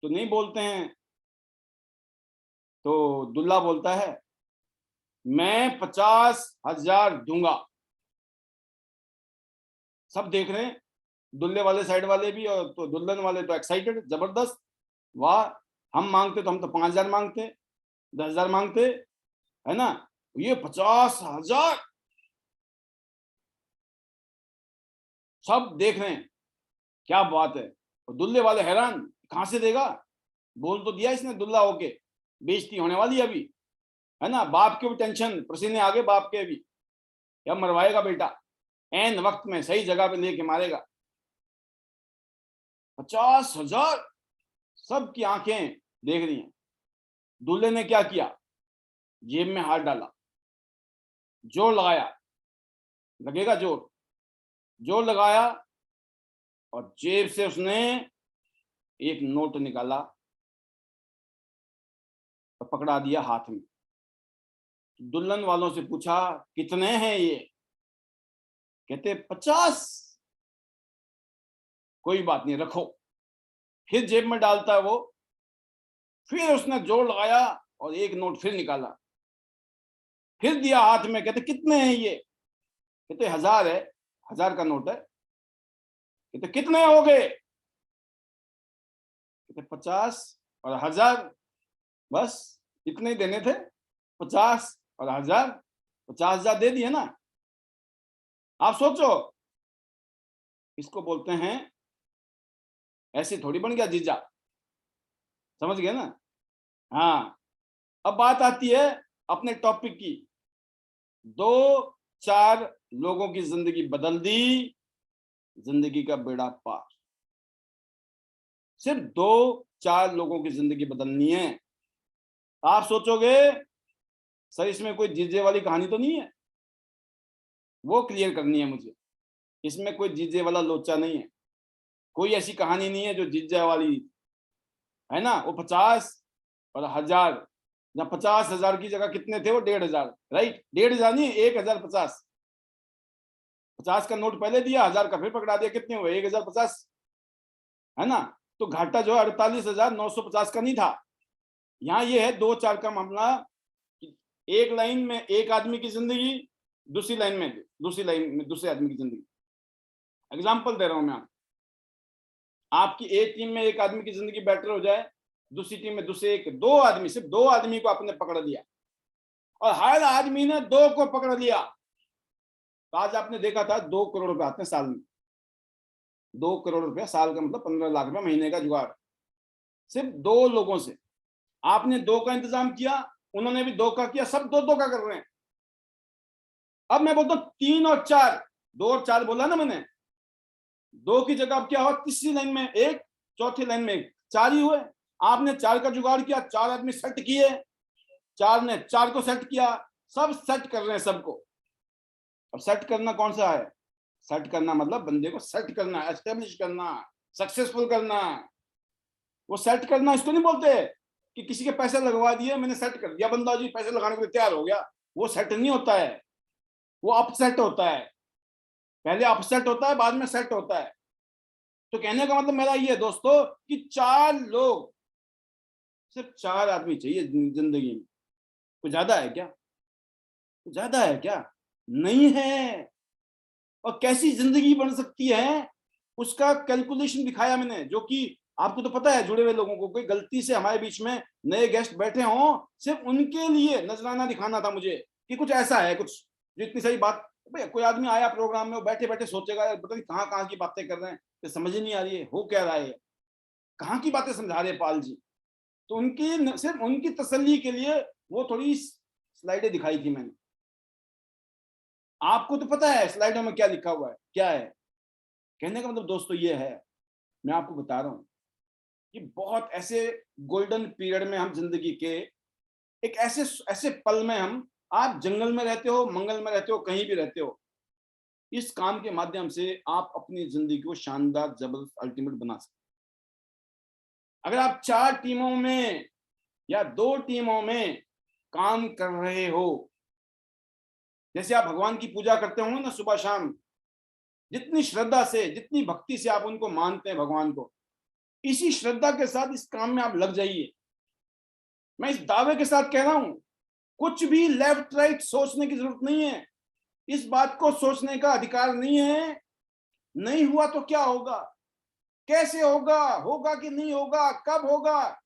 तो नहीं बोलते हैं। तो दूल्हा बोलता है मैं 50,000 दूंगा। सब देख रहे हैं, दुल्ले वाले साइड वाले भी और तो दुल्हन वाले तो एक्साइटेड, जबरदस्त, वाह, हम मांगते तो हम तो 5,000 मांगते, 10,000 मांगते, है ना, ये 50,000। सब देख रहे हैं, क्या बात है, और दुल्ले वाले हैरान, कहां से देगा, बोल तो दिया इसने दुल्ला होके, बेइज्जती होने वाली है अभी, है ना, बाप के भी टेंशन, पसीने आगे बाप के भी, या मरवाएगा बेटा, एन वक्त में सही जगह पे लेके मारेगा। 50,000, सबकी आंखें देख रही हैं। दूल्हे ने क्या किया, जेब में हाथ डाला, जोर लगाया, लगेगा जोर, जोर लगाया, और जेब से उसने एक नोट निकाला और पकड़ा दिया हाथ में। दुल्हन वालों से पूछा कितने हैं ये, कहते 50। कोई बात नहीं, रखो। फिर जेब में डालता है वो, फिर उसने जोर लगाया और एक नोट फिर निकाला, फिर दिया हाथ में, कहते कितने हैं ये, कहते 1,000 है, 1,000 का नोट है, कहते कितने हो गए, कहते 50 और 1,000, बस इतने ही देने थे, 50 और 1,000, 50,000 दे दिए ना। आप सोचो, इसको बोलते हैं, ऐसे थोड़ी बन गया जीजा, समझ गए ना। हाँ, अब बात आती है अपने टॉपिक की। 2-4 लोगों की जिंदगी बदल दी, जिंदगी का बेड़ा पार। सिर्फ 2-4 लोगों की जिंदगी बदलनी है। आप सोचोगे सर इसमें कोई जीजे वाली कहानी तो नहीं है, वो क्लियर करनी है मुझे। इसमें कोई जीजे वाला लोचा नहीं है, कोई ऐसी कहानी नहीं है जो जीजे वाली है ना। वो 50 और 1,000, जहाँ 50,000 की जगह कितने थे, वो 1,500, राइट, 1,500 नहीं, 1,050। 50 का नोट पहले दिया, 1,000 का फिर पकड़ा दिया, कितने हुए, 1,050, है ना। तो घाटा जो है 48,950 का नहीं था। यहाँ ये है 2-4 का मामला, एक लाइन में एक आदमी की जिंदगी, दूसरी लाइन में दूसरे आदमी की जिंदगी। एग्जाम्पल दे रहा हूं मैं आपकी एक टीम में एक आदमी की जिंदगी बेटर हो जाए, दूसरी टीम में दूसरे एक, 2 आदमी, सिर्फ 2 आदमी को आपने पकड़ लिया और हर आदमी ने 2 को पकड़ लिया, तो आज आपने देखा था 2 करोड़ रुपए आते हैं साल में। 2 करोड़ रुपया साल का मतलब 15 लाख रुपया महीने का जुगाड़, सिर्फ 2 लोगों से। आपने 2 का इंतजाम किया, उन्होंने भी 2 का किया, सब 2-2 का कर रहे हैं। अब मैं बोलता हूं 3 और 4, 2 और 4 बोला ना मैंने, 2 की जगह अब क्या हुआ, तीसरी लाइन में एक, चौथी लाइन में एक, 4 ही हुए। आपने 4 का जुगाड़ किया, 4 आदमी सेट किए, 4 ने 4 को सेट किया, सब सेट कर रहे हैं सबको। अब सेट करना कौन सा है, सेट करना मतलब बंदे को सेट करना, एस्टेब्लिश करना, सक्सेसफुल करना। वो सेट करना इसको नहीं बोलते कि किसी के पैसे लगवा दिए, मैंने सेट कर दिया, बंदा जी पैसे लगाने के लिए तैयार हो गया, वो सेट नहीं होता है, वो अपसेट होता है। पहले अपसेट होता है, बाद में सेट होता है। तो कहने का मतलब मेरा ये दोस्तों कि 4 लोग, सिर्फ 4 आदमी चाहिए जिंदगी में। कुछ ज्यादा है क्या, कुछ ज्यादा है क्या, नहीं है। और कैसी जिंदगी बन सकती है उसका कैलकुलेशन दिखाया मैंने, जो कि आपको तो पता है, जुड़े हुए लोगों को, कोई गलती से हमारे बीच में नए गेस्ट बैठे हों, सिर्फ उनके लिए नजराना दिखाना था मुझे कि कुछ ऐसा है, कुछ जो इतनी सारी बात, भाई कोई आदमी आया प्रोग्राम में, वो बैठे बैठे सोचेगा यार पता नहीं कहाँ कहाँ की बातें कर रहे हैं, तो समझ ही नहीं आ रही है हो क्या रहा है, कहाँ की बातें समझा रहे हैं पाल जी। तो उनकी सिर्फ उनकी तसल्ली के लिए वो थोड़ी स्लाइडें दिखाई थी मैंने। आपको तो पता है स्लाइडों में क्या लिखा हुआ है, क्या है। कहने का मतलब दोस्तों ये है, मैं आपको बता रहा हूं कि बहुत ऐसे गोल्डन पीरियड में हम जिंदगी के, एक ऐसे ऐसे पल में हम, आप जंगल में रहते हो, मंगल में रहते हो, कहीं भी रहते हो, इस काम के माध्यम से आप अपनी जिंदगी को शानदार, जबरदस्त, अल्टीमेट बना सकते। अगर आप 4 टीमों में या 2 टीमों में काम कर रहे हो, जैसे आप भगवान की पूजा करते होंगे ना सुबह शाम, जितनी श्रद्धा से, जितनी भक्ति से आप उनको मानते हैं भगवान को, इसी श्रद्धा के साथ इस काम में आप लग जाइए। मैं इस दावे के साथ कह रहा हूं, कुछ भी लेफ्ट राइट सोचने की जरूरत नहीं है, इस बात को सोचने का अधिकार नहीं है। नहीं हुआ तो क्या होगा, कैसे होगा, होगा कि नहीं होगा, कब होगा,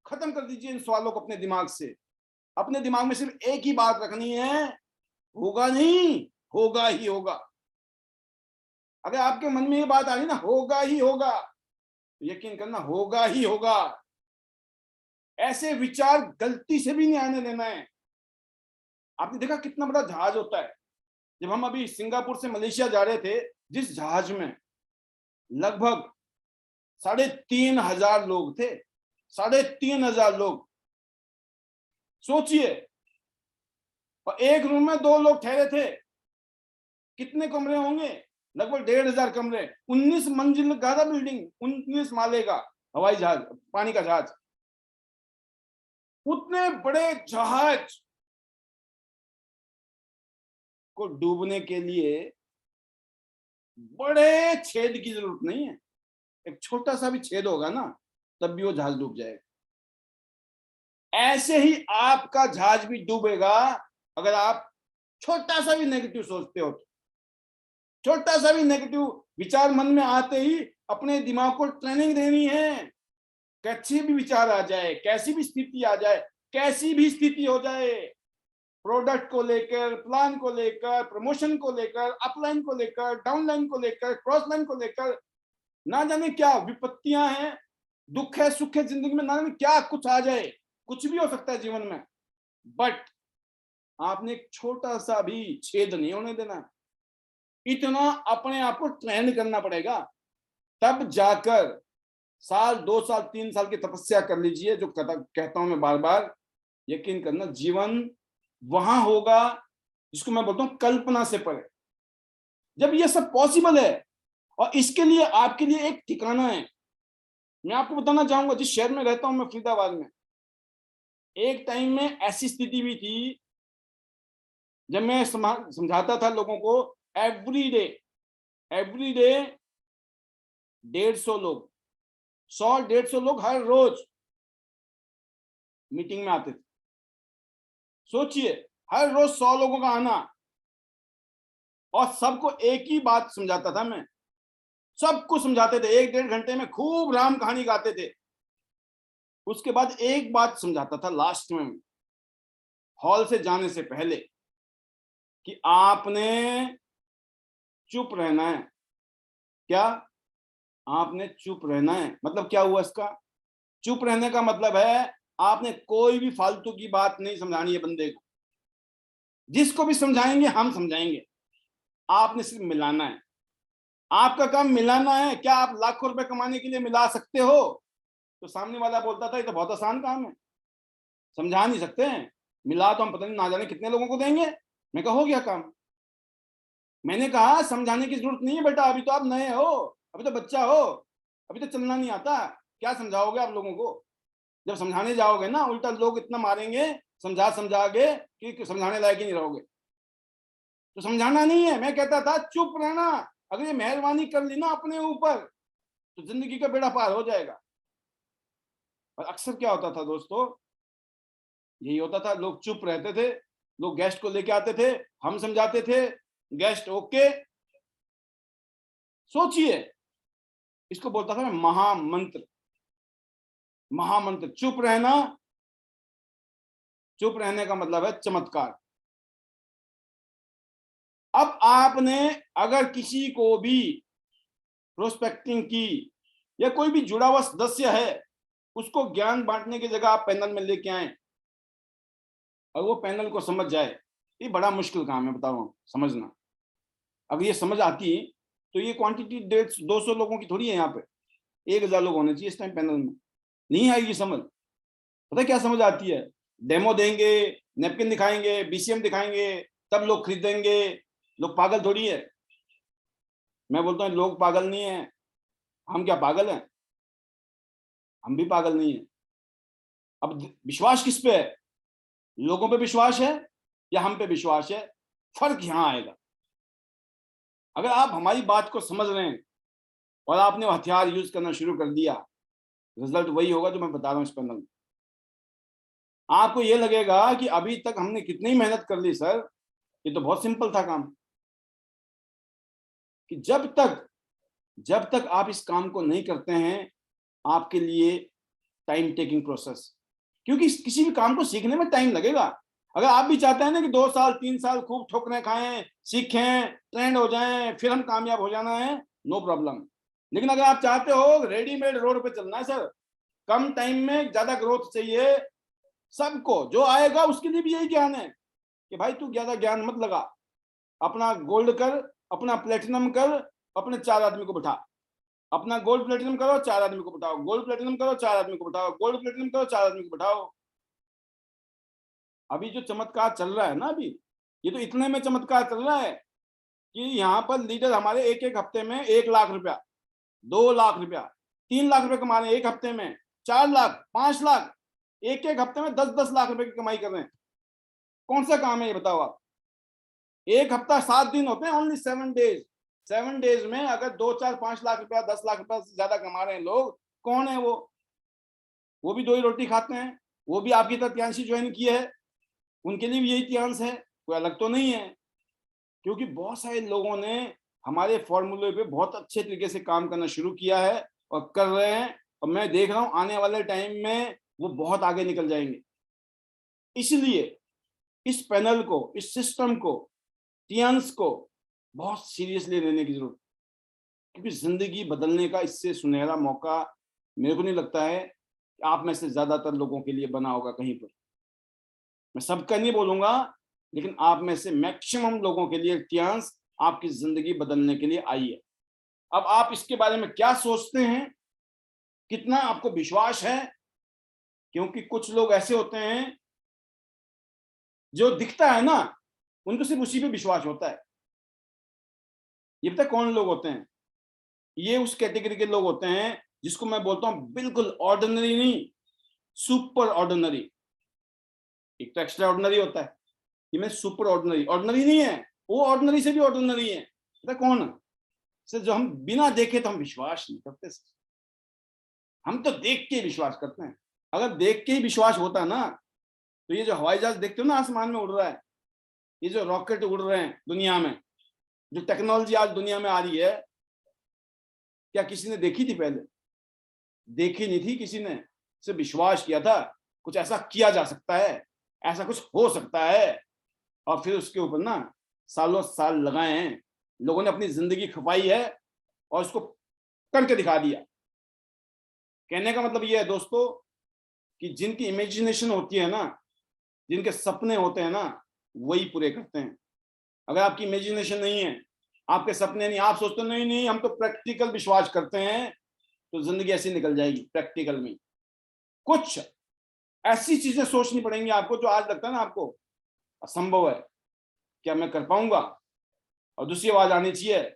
खत्म कर दीजिए इन सवालों को अपने दिमाग से। अपने दिमाग में सिर्फ एक ही बात रखनी है, होगा नहीं, होगा ही होगा। अगर आपके मन में ये बात आ रही ना होगा ही होगा, तो यकीन करना होगा ही होगा। ऐसे विचार गलती से भी नहीं आने देना है। आपने देखा कितना बड़ा जहाज होता है, जब हम अभी सिंगापुर से मलेशिया जा रहे थे, जिस जहाज में लगभग 3,500 लोग थे, 3,500 लोग, सोचिए, और एक रूम में 2 लोग ठहरे थे, कितने कमरे होंगे, लगभग 1,500 कमरे, 19 मंजिल का था बिल्डिंग, 19 माले का हवाई जहाज, पानी का जहाज। उतने बड़े जहाज को डूबने के लिए बड़े छेद की जरूरत नहीं है, एक छोटा सा भी छेद होगा ना, तब भी वो जहाज डूब जाएगा। ऐसे ही आपका जहाज भी डूबेगा अगर आप छोटा सा भी नेगेटिव सोचते हो। छोटा सा भी नेगेटिव विचार मन में आते ही अपने दिमाग को ट्रेनिंग देनी है, कैसी भी विचार आ जाए, कैसी भी स्थिति आ जाए, कैसी भी स्थिति हो जाए, प्रोडक्ट को लेकर, प्लान को लेकर, प्रमोशन को लेकर, अपलाइन को लेकर, डाउनलाइन को लेकर, क्रॉस लाइन को लेकर, ना जाने क्या विपत्तियां हैं, दुख है, सुख है जिंदगी में, ना जाने क्या कुछ आ जाए, कुछ भी हो सकता है जीवन में, बट आपने एक छोटा सा भी छेद नहीं होने देना। इतना अपने आप को ट्रेन करना पड़ेगा, तब जाकर साल, 2 साल, 3 साल की तपस्या कर लीजिए, जो कहता हूं मैं बार बार, यकीन करना जीवन वहां होगा जिसको मैं बोलता हूं कल्पना से परे। जब ये सब पॉसिबल है, और इसके लिए आपके लिए एक ठिकाना है। मैं आपको बताना चाहूंगा, जिस शहर में रहता हूं मैं, फरीदाबाद में, एक टाइम में ऐसी स्थिति भी थी जब मैं समझाता था लोगों को, एवरी डे 150 लोग, 100-150 लोग हर रोज मीटिंग में आते थे। सोचिए, हर रोज 100 लोगों का आना, और सबको एक ही बात समझाता था मैं, सबको समझाते थे, 1-1.5 घंटे में खूब राम कहानी गाते थे। उसके बाद एक बात समझाता था लास्ट में, हॉल से जाने से पहले, कि आपने चुप रहना है। क्या? आपने चुप रहना है। मतलब क्या हुआ इसका? चुप रहने का मतलब है आपने कोई भी फालतू की बात नहीं समझानी है बंदे को। जिसको भी समझाएंगे हम समझाएंगे, आपने सिर्फ मिलाना है। आपका काम मिलाना है। क्या आप लाखों रुपए कमाने के लिए मिला सकते हो? तो सामने वाला बोलता था ये तो बहुत आसान काम है, समझा नहीं सकते हैं, मिला तो हम पता नहीं ना जाने कितने लोगों को देंगे। मैं कहा हो गया काम। मैंने कहा समझाने की जरूरत नहीं है बेटा, अभी तो आप नए हो, अभी तो बच्चा हो, अभी तो चलना नहीं आता, क्या समझाओगे आप लोगों को? जब समझाने जाओगे ना, उल्टा लोग इतना मारेंगे समझा समझा के कि समझाने लायक ही नहीं रहोगे। तो समझाना नहीं है। मैं कहता था चुप रहना। अगर ये मेहरबानी कर ली ना अपने ऊपर, तो जिंदगी का बेड़ा पार हो जाएगा। और अक्सर क्या होता था दोस्तों, यही होता था, लोग चुप रहते थे, लोग गेस्ट को लेके आते थे, हम समझाते थे, गेस्ट ओके। सोचिए, इसको बोलता था मैं महामंत्र। महामंत्र, चुप रहना। चुप रहने का मतलब है चमत्कार। अब आपने अगर किसी को भी प्रोस्पेक्टिंग की या कोई भी जुड़ा हुआ सदस्य है, उसको ज्ञान बांटने की जगह आप पैनल में लेके आए और वो पैनल को समझ जाए, ये बड़ा मुश्किल काम है, बता रहा हूं, समझना। अगर ये समझ आती तो ये क्वांटिटी 150-200 लोगों की थोड़ी है, यहाँ पे 1000 लोग होने चाहिए इस टाइम पैनल में। नहीं आएगी समझ। पता है क्या समझ आती है? डेमो देंगे, नैपकिन दिखाएंगे, बीसीएम दिखाएंगे, तब लोग खरीदेंगे। लोग पागल थोड़ी है। मैं बोलता हूँ लोग पागल नहीं है, हम क्या पागल हैं? हम भी पागल नहीं है। अब विश्वास किस पे है? लोगों पे विश्वास है या हम पे विश्वास है? फर्क यहां आएगा। अगर आप हमारी बात को समझ रहे हैं और आपने वो हथियार यूज करना शुरू कर दिया, रिजल्ट वही होगा जो मैं बता रहा हूं इस पैनल में। आपको ये लगेगा कि अभी तक हमने कितनी मेहनत कर ली सर, ये तो बहुत सिंपल था काम। कि जब तक आप इस काम को नहीं करते हैं, आपके लिए टाइम टेकिंग प्रोसेस, क्योंकि किसी भी काम को सीखने में टाइम लगेगा। अगर आप भी चाहते हैं ना कि 2 साल 3 साल खूब ठोकरें खाएं, सीखें, ट्रेंड हो जाएं, फिर हम कामयाब हो जाना है, नो प्रॉब्लम। लेकिन अगर आप चाहते हो रेडीमेड रोड पे चलना है सर, कम टाइम में ज्यादा ग्रोथ चाहिए, सबको जो आएगा उसके लिए भी यही ज्ञान है कि भाई तू ज्यादा ज्ञान मत लगा, अपना गोल्ड कर, अपना प्लेटिनम कर, अपने 4 आदमी को बैठा, अपना गोल्ड प्लेटिनम करो, 4 आदमी को बैठाओ, गोल्ड प्लेटिनम करो, 4 आदमी को बैठाओ, गोल्ड प्लेटिनम करो, 4 आदमी को बैठाओ। अभी जो चमत्कार चल रहा है ना, अभी ये तो इतने में चमत्कार चल रहा है कि यहाँ पर लीडर हमारे एक एक हफ्ते में 1 लाख रुपया, 2 लाख रुपया, 3 लाख रुपए कमा रहे हैं एक हफ्ते में, 4 लाख, 5 लाख, एक एक हफ्ते में 10-10 लाख रुपए की कमाई कर रहे हैं। कौन सा काम है ये बताओ आप? एक हफ्ता 7 दिन होते हैं, ओनली 7 डेज। 7 डेज में अगर 2-4-5 लाख रुपया, 10 लाख रुपया से ज्यादा कमा रहे हैं लोग, कौन है वो भी 2 ही रोटी खाते हैं, वो भी आपकी तरह त्यांशी ज्वाइन किए है, उनके लिए भी यही त्यांश है, कोई अलग तो नहीं है। क्योंकि बहुत सारे लोगों ने हमारे फॉर्मूले पे बहुत अच्छे तरीके से काम करना शुरू किया है और कर रहे हैं, और मैं देख रहा हूं आने वाले टाइम में वो बहुत आगे निकल जाएंगे। इसलिए इस पैनल को, इस सिस्टम को, टियंस को बहुत सीरियसली लेने की जरूरत, क्योंकि जिंदगी बदलने का इससे सुनहरा मौका मेरे को नहीं लगता है कि आप में से ज्यादातर लोगों के लिए बना होगा कहीं पर। मैं सबका नहीं बोलूंगा, लेकिन आप में से मैक्सिमम लोगों के लिए टियंस आपकी जिंदगी बदलने के लिए आई है। अब आप इसके बारे में क्या सोचते हैं, कितना आपको विश्वास है? क्योंकि कुछ लोग ऐसे होते हैं जो दिखता है ना, उनको सिर्फ उसी पे विश्वास होता है। ये पता कौन लोग होते हैं? ये उस कैटेगरी के लोग होते हैं जिसको मैं बोलता हूं बिल्कुल ऑर्डिनरी नहीं, सुपर ऑर्डिनरी। एक तो एक्स्ट्रा ऑर्डिनरी होता है, ये मैं सुपर ऑर्डिनरी। ऑर्डिनरी नहीं है वो, ऑर्डिनरी से भी ऑर्डिनरी है। पता कौन? सर जो हम बिना देखे तो हम विश्वास नहीं करते सर, हम तो देख के विश्वास करते हैं। अगर देख के ही विश्वास होता ना, तो ये जो हवाई जहाज देखते हो ना आसमान में उड़ रहा है, ये जो रॉकेट उड़ रहे हैं दुनिया में, जो टेक्नोलॉजी आज दुनिया में आ रही है, क्या किसी ने देखी थी पहले? देखी नहीं थी किसी ने, सिर्फ विश्वास किया था कुछ ऐसा किया जा सकता है, ऐसा कुछ हो सकता है, और फिर उसके ऊपर ना सालों साल लगाए हैं। लोगों ने अपनी जिंदगी खपाई है और उसको करके दिखा दिया। कहने का मतलब ये है दोस्तों कि जिनकी इमेजिनेशन होती है ना, जिनके सपने होते हैं ना, वही पूरे करते हैं। अगर आपकी इमेजिनेशन नहीं है, आपके सपने नहीं, आप सोचते नहीं नहीं हम तो प्रैक्टिकल विश्वास करते हैं, तो जिंदगी ऐसी निकल जाएगी प्रैक्टिकल में। कुछ ऐसी चीजें सोचनी पड़ेंगी आपको जो आज लगता है ना आपको असंभव है, क्या मैं कर पाऊंगा? और दूसरी आवाज आनी चाहिए,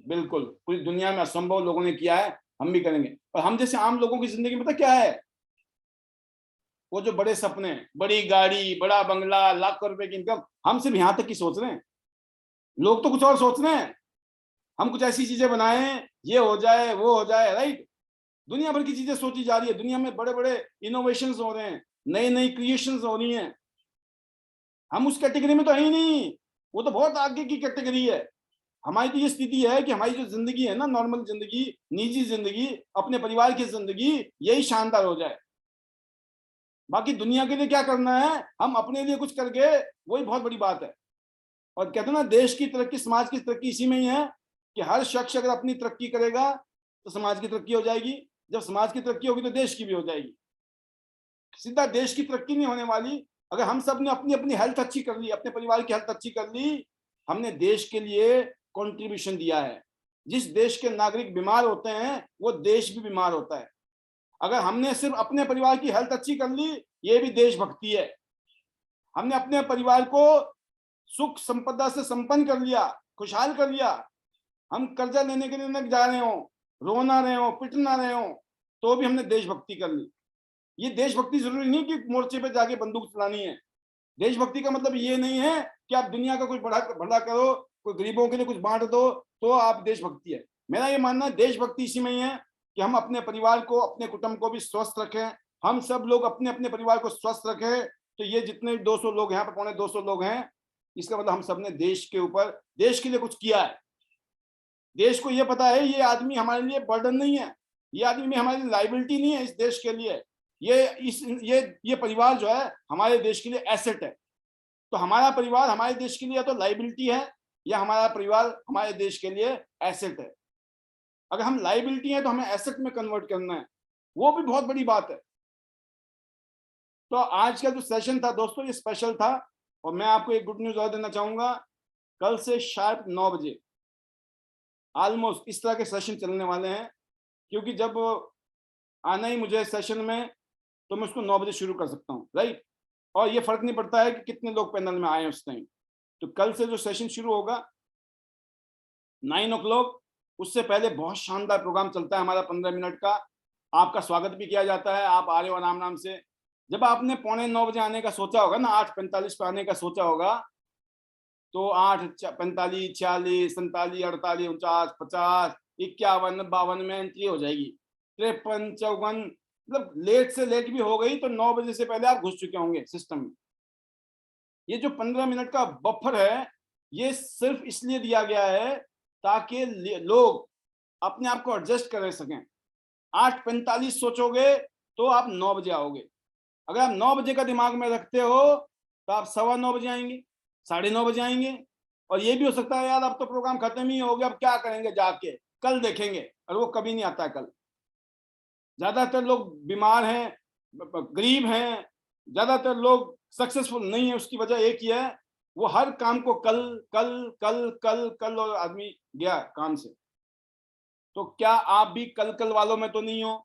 बिल्कुल पूरी दुनिया में असंभव लोगों ने किया है, हम भी करेंगे। और हम जैसे आम लोगों की जिंदगी में पता क्या है? वो जो बड़े सपने, बड़ी गाड़ी, बड़ा बंगला, लाखों रुपए की इनकम, हम सिर्फ यहां तक की सोच रहे हैं। लोग तो कुछ और सोच रहे हैं, हम कुछ ऐसी चीजें बनाएं, ये हो जाए, वो हो जाए, राइट? दुनिया भर की चीजें सोची जा रही है, दुनिया में बड़े बड़े इनोवेशंस हो रहे हैं, नई नई क्रिएशंस हो रही हैं। हम उस कैटेगरी में तो है ही नहीं, वो तो बहुत आगे की कैटेगरी है। हमारी तो ये स्थिति है कि हमारी जो जिंदगी है ना, नॉर्मल जिंदगी, निजी जिंदगी, अपने परिवार की जिंदगी, यही शानदार हो जाए। बाकी दुनिया के लिए क्या करना है, हम अपने लिए कुछ करके, वही बहुत बड़ी बात है। और कहते हैं ना, देश की तरक्की, समाज की तरक्की इसी में ही है कि हर शख्स अगर अपनी तरक्की करेगा तो समाज की तरक्की हो जाएगी, जब समाज की तरक्की होगी तो देश की भी हो जाएगी। सीधा देश की तरक्की नहीं होने वाली। अगर हम सब ने अपनी अपनी हेल्थ अच्छी कर ली, अपने परिवार की हेल्थ अच्छी कर ली, हमने देश के लिए कंट्रीब्यूशन दिया है। जिस देश के नागरिक बीमार होते हैं वो देश भी बीमार होता है। अगर हमने सिर्फ अपने परिवार की हेल्थ अच्छी कर ली, ये भी देशभक्ति है। हमने अपने परिवार को सुख संपदा से संपन्न कर लिया, खुशहाल कर लिया, हम कर्जा लेने के लिए न जा रहे हो, रो ना रहे हो, पिट ना रहे हो, तो भी हमने देशभक्ति कर ली। ये देशभक्ति जरूरी नहीं कि मोर्चे पे जाके बंदूक चलानी है। देशभक्ति का मतलब ये नहीं है कि आप दुनिया का कुछ भला करो, कोई गरीबों के लिए कुछ बांट दो तो आप देशभक्ति है। मेरा ये मानना है देशभक्ति इसी में ही है कि हम अपने परिवार को, अपने कुटुंब को भी स्वस्थ रखें। हम सब लोग अपने अपने परिवार को स्वस्थ रखें। तो ये जितने 200 लोग यहाँ पर, पौने 200 लोग हैं, इसका मतलब हम सब ने देश के ऊपर, देश के लिए कुछ किया है। देश को ये पता है ये आदमी हमारे लिए बर्डन नहीं है, ये आदमी हमारी लाइबिलिटी नहीं है इस देश के लिए। ये परिवार जो है हमारे देश के लिए एसेट है। तो हमारा परिवार हमारे देश के लिए तो लाइबिलिटी है, या हमारा परिवार हमारे देश के लिए एसेट है। अगर हम लाइबिलिटी है तो हमें एसेट में कन्वर्ट करना है, वो भी बहुत बड़ी बात है। तो आज का जो सेशन था दोस्तों ये स्पेशल था, और मैं आपको एक गुड न्यूज और देना चाहूंगा। कल से शार्प 9 बजे ऑलमोस्ट इस तरह के सेशन चलने वाले हैं, क्योंकि जब आना ही मुझे सेशन में तो मैं उसको 9 बजे शुरू कर सकता हूँ, राइट। और ये फर्क नहीं पड़ता है कि कितने लोग पैनल में आए उस टाइम। तो कल से जो सेशन शुरू होगा 9 o'clock, उससे पहले बहुत शानदार प्रोग्राम चलता है हमारा 15 मिनट का। आपका स्वागत भी किया जाता है, आप आ रहे हो आराम आराम से। जब आपने 8:45 बजे आने का सोचा होगा ना, 8:45 पे आने का सोचा होगा, तो 8:45, 46, 47, 48, 49, 50, 51, 52 में एंट्री हो जाएगी। 53, 54, मतलब लेट से लेट भी हो गई तो 9 बजे से पहले आप घुस चुके होंगे सिस्टम में। ये जो 15 मिनट का बफर है ये सिर्फ इसलिए दिया गया है ताकि लोग अपने आप को एडजस्ट कर सकें। 8:45 सोचोगे तो आप 9 बजे आओगे। अगर आप 9 बजे का दिमाग में रखते हो तो आप 9:15 बजे आएंगे, 9:30 बजे आएंगे। और ये भी हो सकता है यार अब तो प्रोग्राम खत्म ही हो गया, अब क्या करेंगे, जाके कल देखेंगे, और वो कभी नहीं आता है कल। ज्यादातर लोग बीमार हैं, गरीब हैं, ज्यादातर लोग सक्सेसफुल नहीं है। उसकी वजह एक ही है, वो हर काम को कल कल कल कल कल, और आदमी गया काम से। तो क्या आप भी कल कल वालों में तो नहीं हो?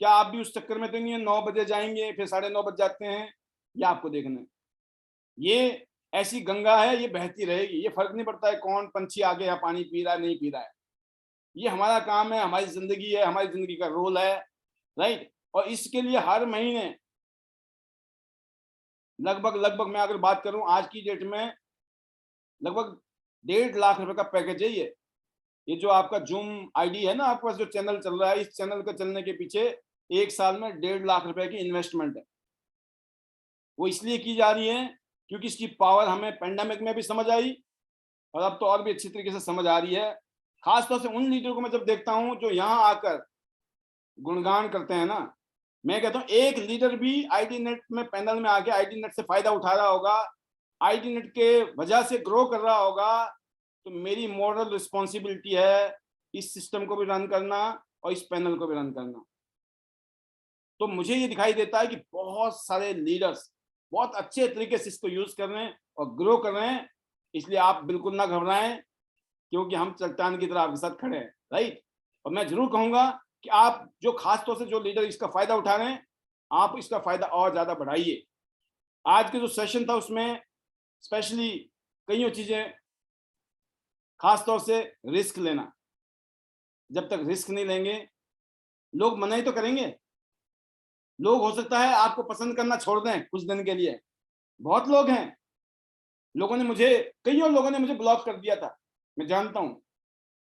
क्या आप भी उस चक्कर में तो नहीं है 9 बजे जाएंगे फिर 9:30 बज जाते हैं? ये आपको देखना है। ये ऐसी गंगा है, ये बहती रहेगी। ये फर्क नहीं पड़ता है कौन पंछी आगे या पानी पी रहा है नहीं पी रहा है। ये हमारा काम है, हमारी जिंदगी है, हमारी जिंदगी का रोल है, राइट। और इसके लिए हर महीने लगभग मैं अगर बात करूं आज की डेट में, लगभग 1.5 लाख रुपए का पैकेज है ये जो आपका जूम आईडी है ना, आपके पास जो चैनल चल रहा है, इस चैनल के चलने के पीछे 1 साल में 1.5 लाख रुपए की इन्वेस्टमेंट है। वो इसलिए की जा रही है क्योंकि इसकी पावर हमें पेंडेमिक में भी समझ आई, और अब तो और भी अच्छी तरीके से समझ आ रही है। खासतौर से उन लीडर को मैं जब देखता हूं जो यहाँ आकर गुणगान करते हैं ना, मैं कहता हूँ एक लीडर भी आईडी नेट में पैनल में आके आईडी नेट से फायदा उठा रहा होगा, आईडी नेट के वजह से ग्रो कर रहा होगा, तो मेरी मॉरल रिस्पॉन्सिबिलिटी है इस सिस्टम को भी रन करना और इस पैनल को भी रन करना। तो मुझे ये दिखाई देता है कि बहुत सारे लीडर्स बहुत अच्छे तरीके से इसको यूज कर रहे हैं और ग्रो कर रहे हैं। इसलिए आप बिल्कुल ना घबराएं, क्योंकि हम चट्टान की तरह आपके साथ खड़े हैं, राइट। और मैं जरूर कहूंगा कि आप जो खास तौर से जो लीडर इसका फायदा उठा रहे हैं, आप इसका फायदा और ज्यादा बढ़ाइए। आज के जो सेशन था उसमें स्पेशली कई चीजें, खास तौर से रिस्क लेना। जब तक रिस्क नहीं लेंगे लोग मना ही तो करेंगे। लोग हो सकता है आपको पसंद करना छोड़ दें कुछ दिन के लिए। बहुत लोग हैं, कई और लोगों ने मुझे ब्लॉक कर दिया था, मैं जानता हूं।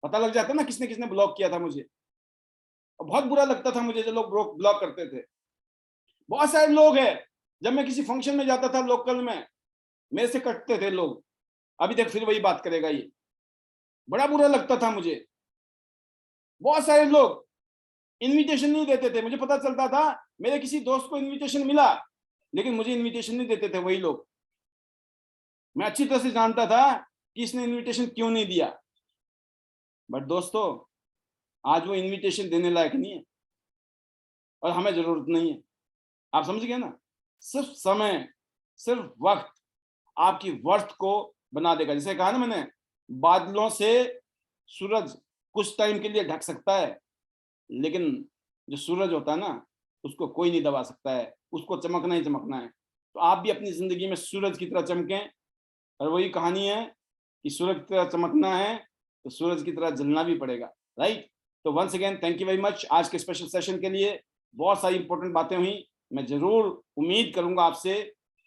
पता लग जाता ना किसने किसने ब्लॉक किया था मुझे, और बहुत बुरा लगता था मुझे जो लोग ब्लॉक करते थे। बहुत सारे लोग हैं, जब मैं किसी फंक्शन में जाता था लोकल में, मेरे से कटते थे लोग। अभी तक फिर वही बात करेगा, ये बड़ा बुरा लगता था मुझे। बहुत सारे लोग इनविटेशन नहीं देते थे। मुझे पता चलता था मेरे किसी दोस्त को इनविटेशन मिला, लेकिन मुझे इनविटेशन नहीं देते थे वही लोग। मैं अच्छी तरह से जानता था कि इसने इनविटेशन क्यों नहीं दिया, बट दोस्तों आज वो इनविटेशन देने लायक नहीं है और हमें जरूरत नहीं है। आप समझ गए ना? सिर्फ समय, सिर्फ वक्त आपकी वर्थ को बना देगा। जैसे कहा ना मैंने, बादलों से सूरज कुछ टाइम के लिए ढक सकता है, लेकिन जो सूरज होता है ना, उसको कोई नहीं दबा सकता है, उसको चमकना ही चमकना है। तो आप भी अपनी जिंदगी में सूरज की तरह चमकें, और वही कहानी है कि सूरज की तरह चमकना है तो सूरज की तरह जलना भी पड़ेगा, राइट? तो once again thank you very much आज के स्पेशल सेशन के लिए। बहुत सारी इंपॉर्टेंट बातें हुई। मैं जरूर उम्मीद करूंगा आपसे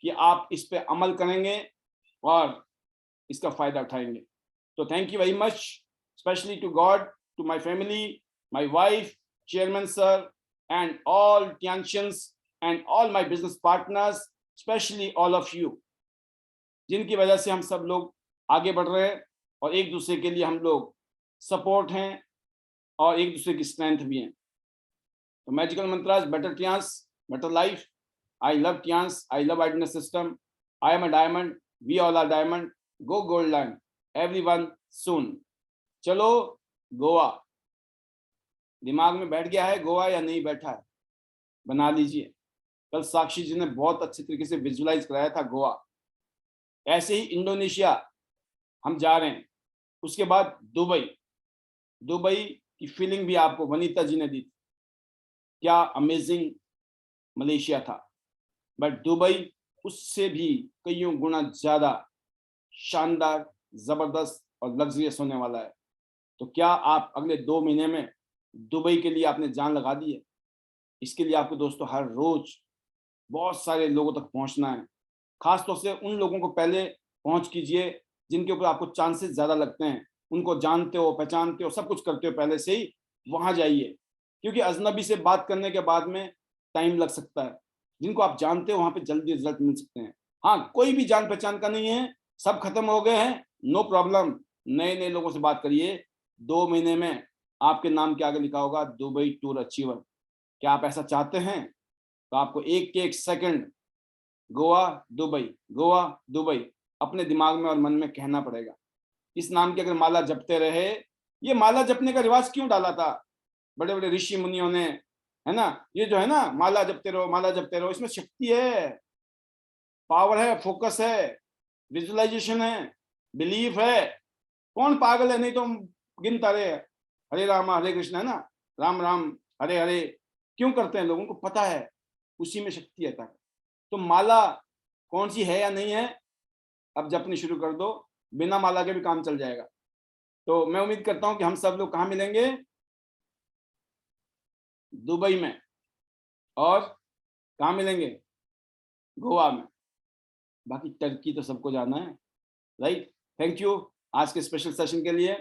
कि आप इस पे अमल करेंगे और इसका फायदा उठाएंगे। तो thank you very much, specially to God, to my family, my wife, chairman sir, and all Tiensians and all my business partners, specially all of you, जिनकी वजह से हम सब लोग आगे बढ़ रहे हैं और एक दूसरे के लिए हम लोग सपोर्ट हैं और एक दूसरे की स्ट्रेंथ भी हैं। तो magical mantras, better Tiens, better life. I love Tiens, I love identity system, I am a diamond, we all are diamond, go golden, everyone soon. चलो गोवा, दिमाग में बैठ गया है गोवा या नहीं बैठा है? बना लीजिए। कल साक्षी जी ने बहुत अच्छे तरीके से विजुलाइज कराया था गोवा। ऐसे ही इंडोनेशिया हम जा रहे हैं, उसके बाद दुबई। दुबई की फीलिंग भी आपको वनीता जी ने दी थी, क्या अमेजिंग मलेशिया था, बट दुबई उससे भी कईयों गुना ज्यादा शानदार, जबरदस्त और लग्जरियस होने वाला है। तो क्या आप अगले 2 महीने में दुबई के लिए आपने जान लगा दी है? इसके लिए आपको दोस्तों हर रोज बहुत सारे लोगों तक पहुंचना है। खासतौर से उन लोगों को पहले पहुंच कीजिए जिनके ऊपर आपको चांसेस ज्यादा लगते हैं, उनको जानते हो, पहचानते हो, सब कुछ करते हो पहले से ही, वहां जाइए। क्योंकि अजनबी से बात करने के बाद में टाइम लग सकता है, जिनको आप जानते हो वहां पे जल्दी रिजल्ट मिल सकते हैं। हाँ, कोई भी जान पहचान का नहीं है, सब खत्म हो गए हैं, नो प्रॉब्लम, नए नए लोगों से बात करिए। 2 महीने में आपके नाम के आगे लिखा होगा दुबई टूर अचीवर। क्या आप ऐसा चाहते हैं? तो आपको एक एक second Goa Dubai, Goa Dubai अपने दिमाग में और मन में कहना पड़ेगा। इस नाम की अगर माला जपते रहे, ये माला जपने का रिवाज क्यों डाला था बड़े बड़े ऋषि मुनियों ने, है ना? ये जो है ना, माला जपते रहो, माला जपते रहो, इसमें शक्ति है, पावर है, फोकस है, विजुअलाइजेशन है, बिलीफ है। कौन पागल है नहीं तो गिनता रहे हरे राम हरे कृष्ण, है ना, राम राम हरे हरे क्यों करते हैं? लोगों को पता है उसी में शक्ति है। तो माला कौन सी है या नहीं है, अब जपनी शुरू कर दो, बिना माला के भी काम चल जाएगा। तो मैं उम्मीद करता हूं कि हम सब लोग कहाँ मिलेंगे? दुबई में। और कहाँ मिलेंगे? गोवा में। बाकी टर्की तो सबको जाना है, राइट? थैंक यू आज के स्पेशल सेशन के लिए।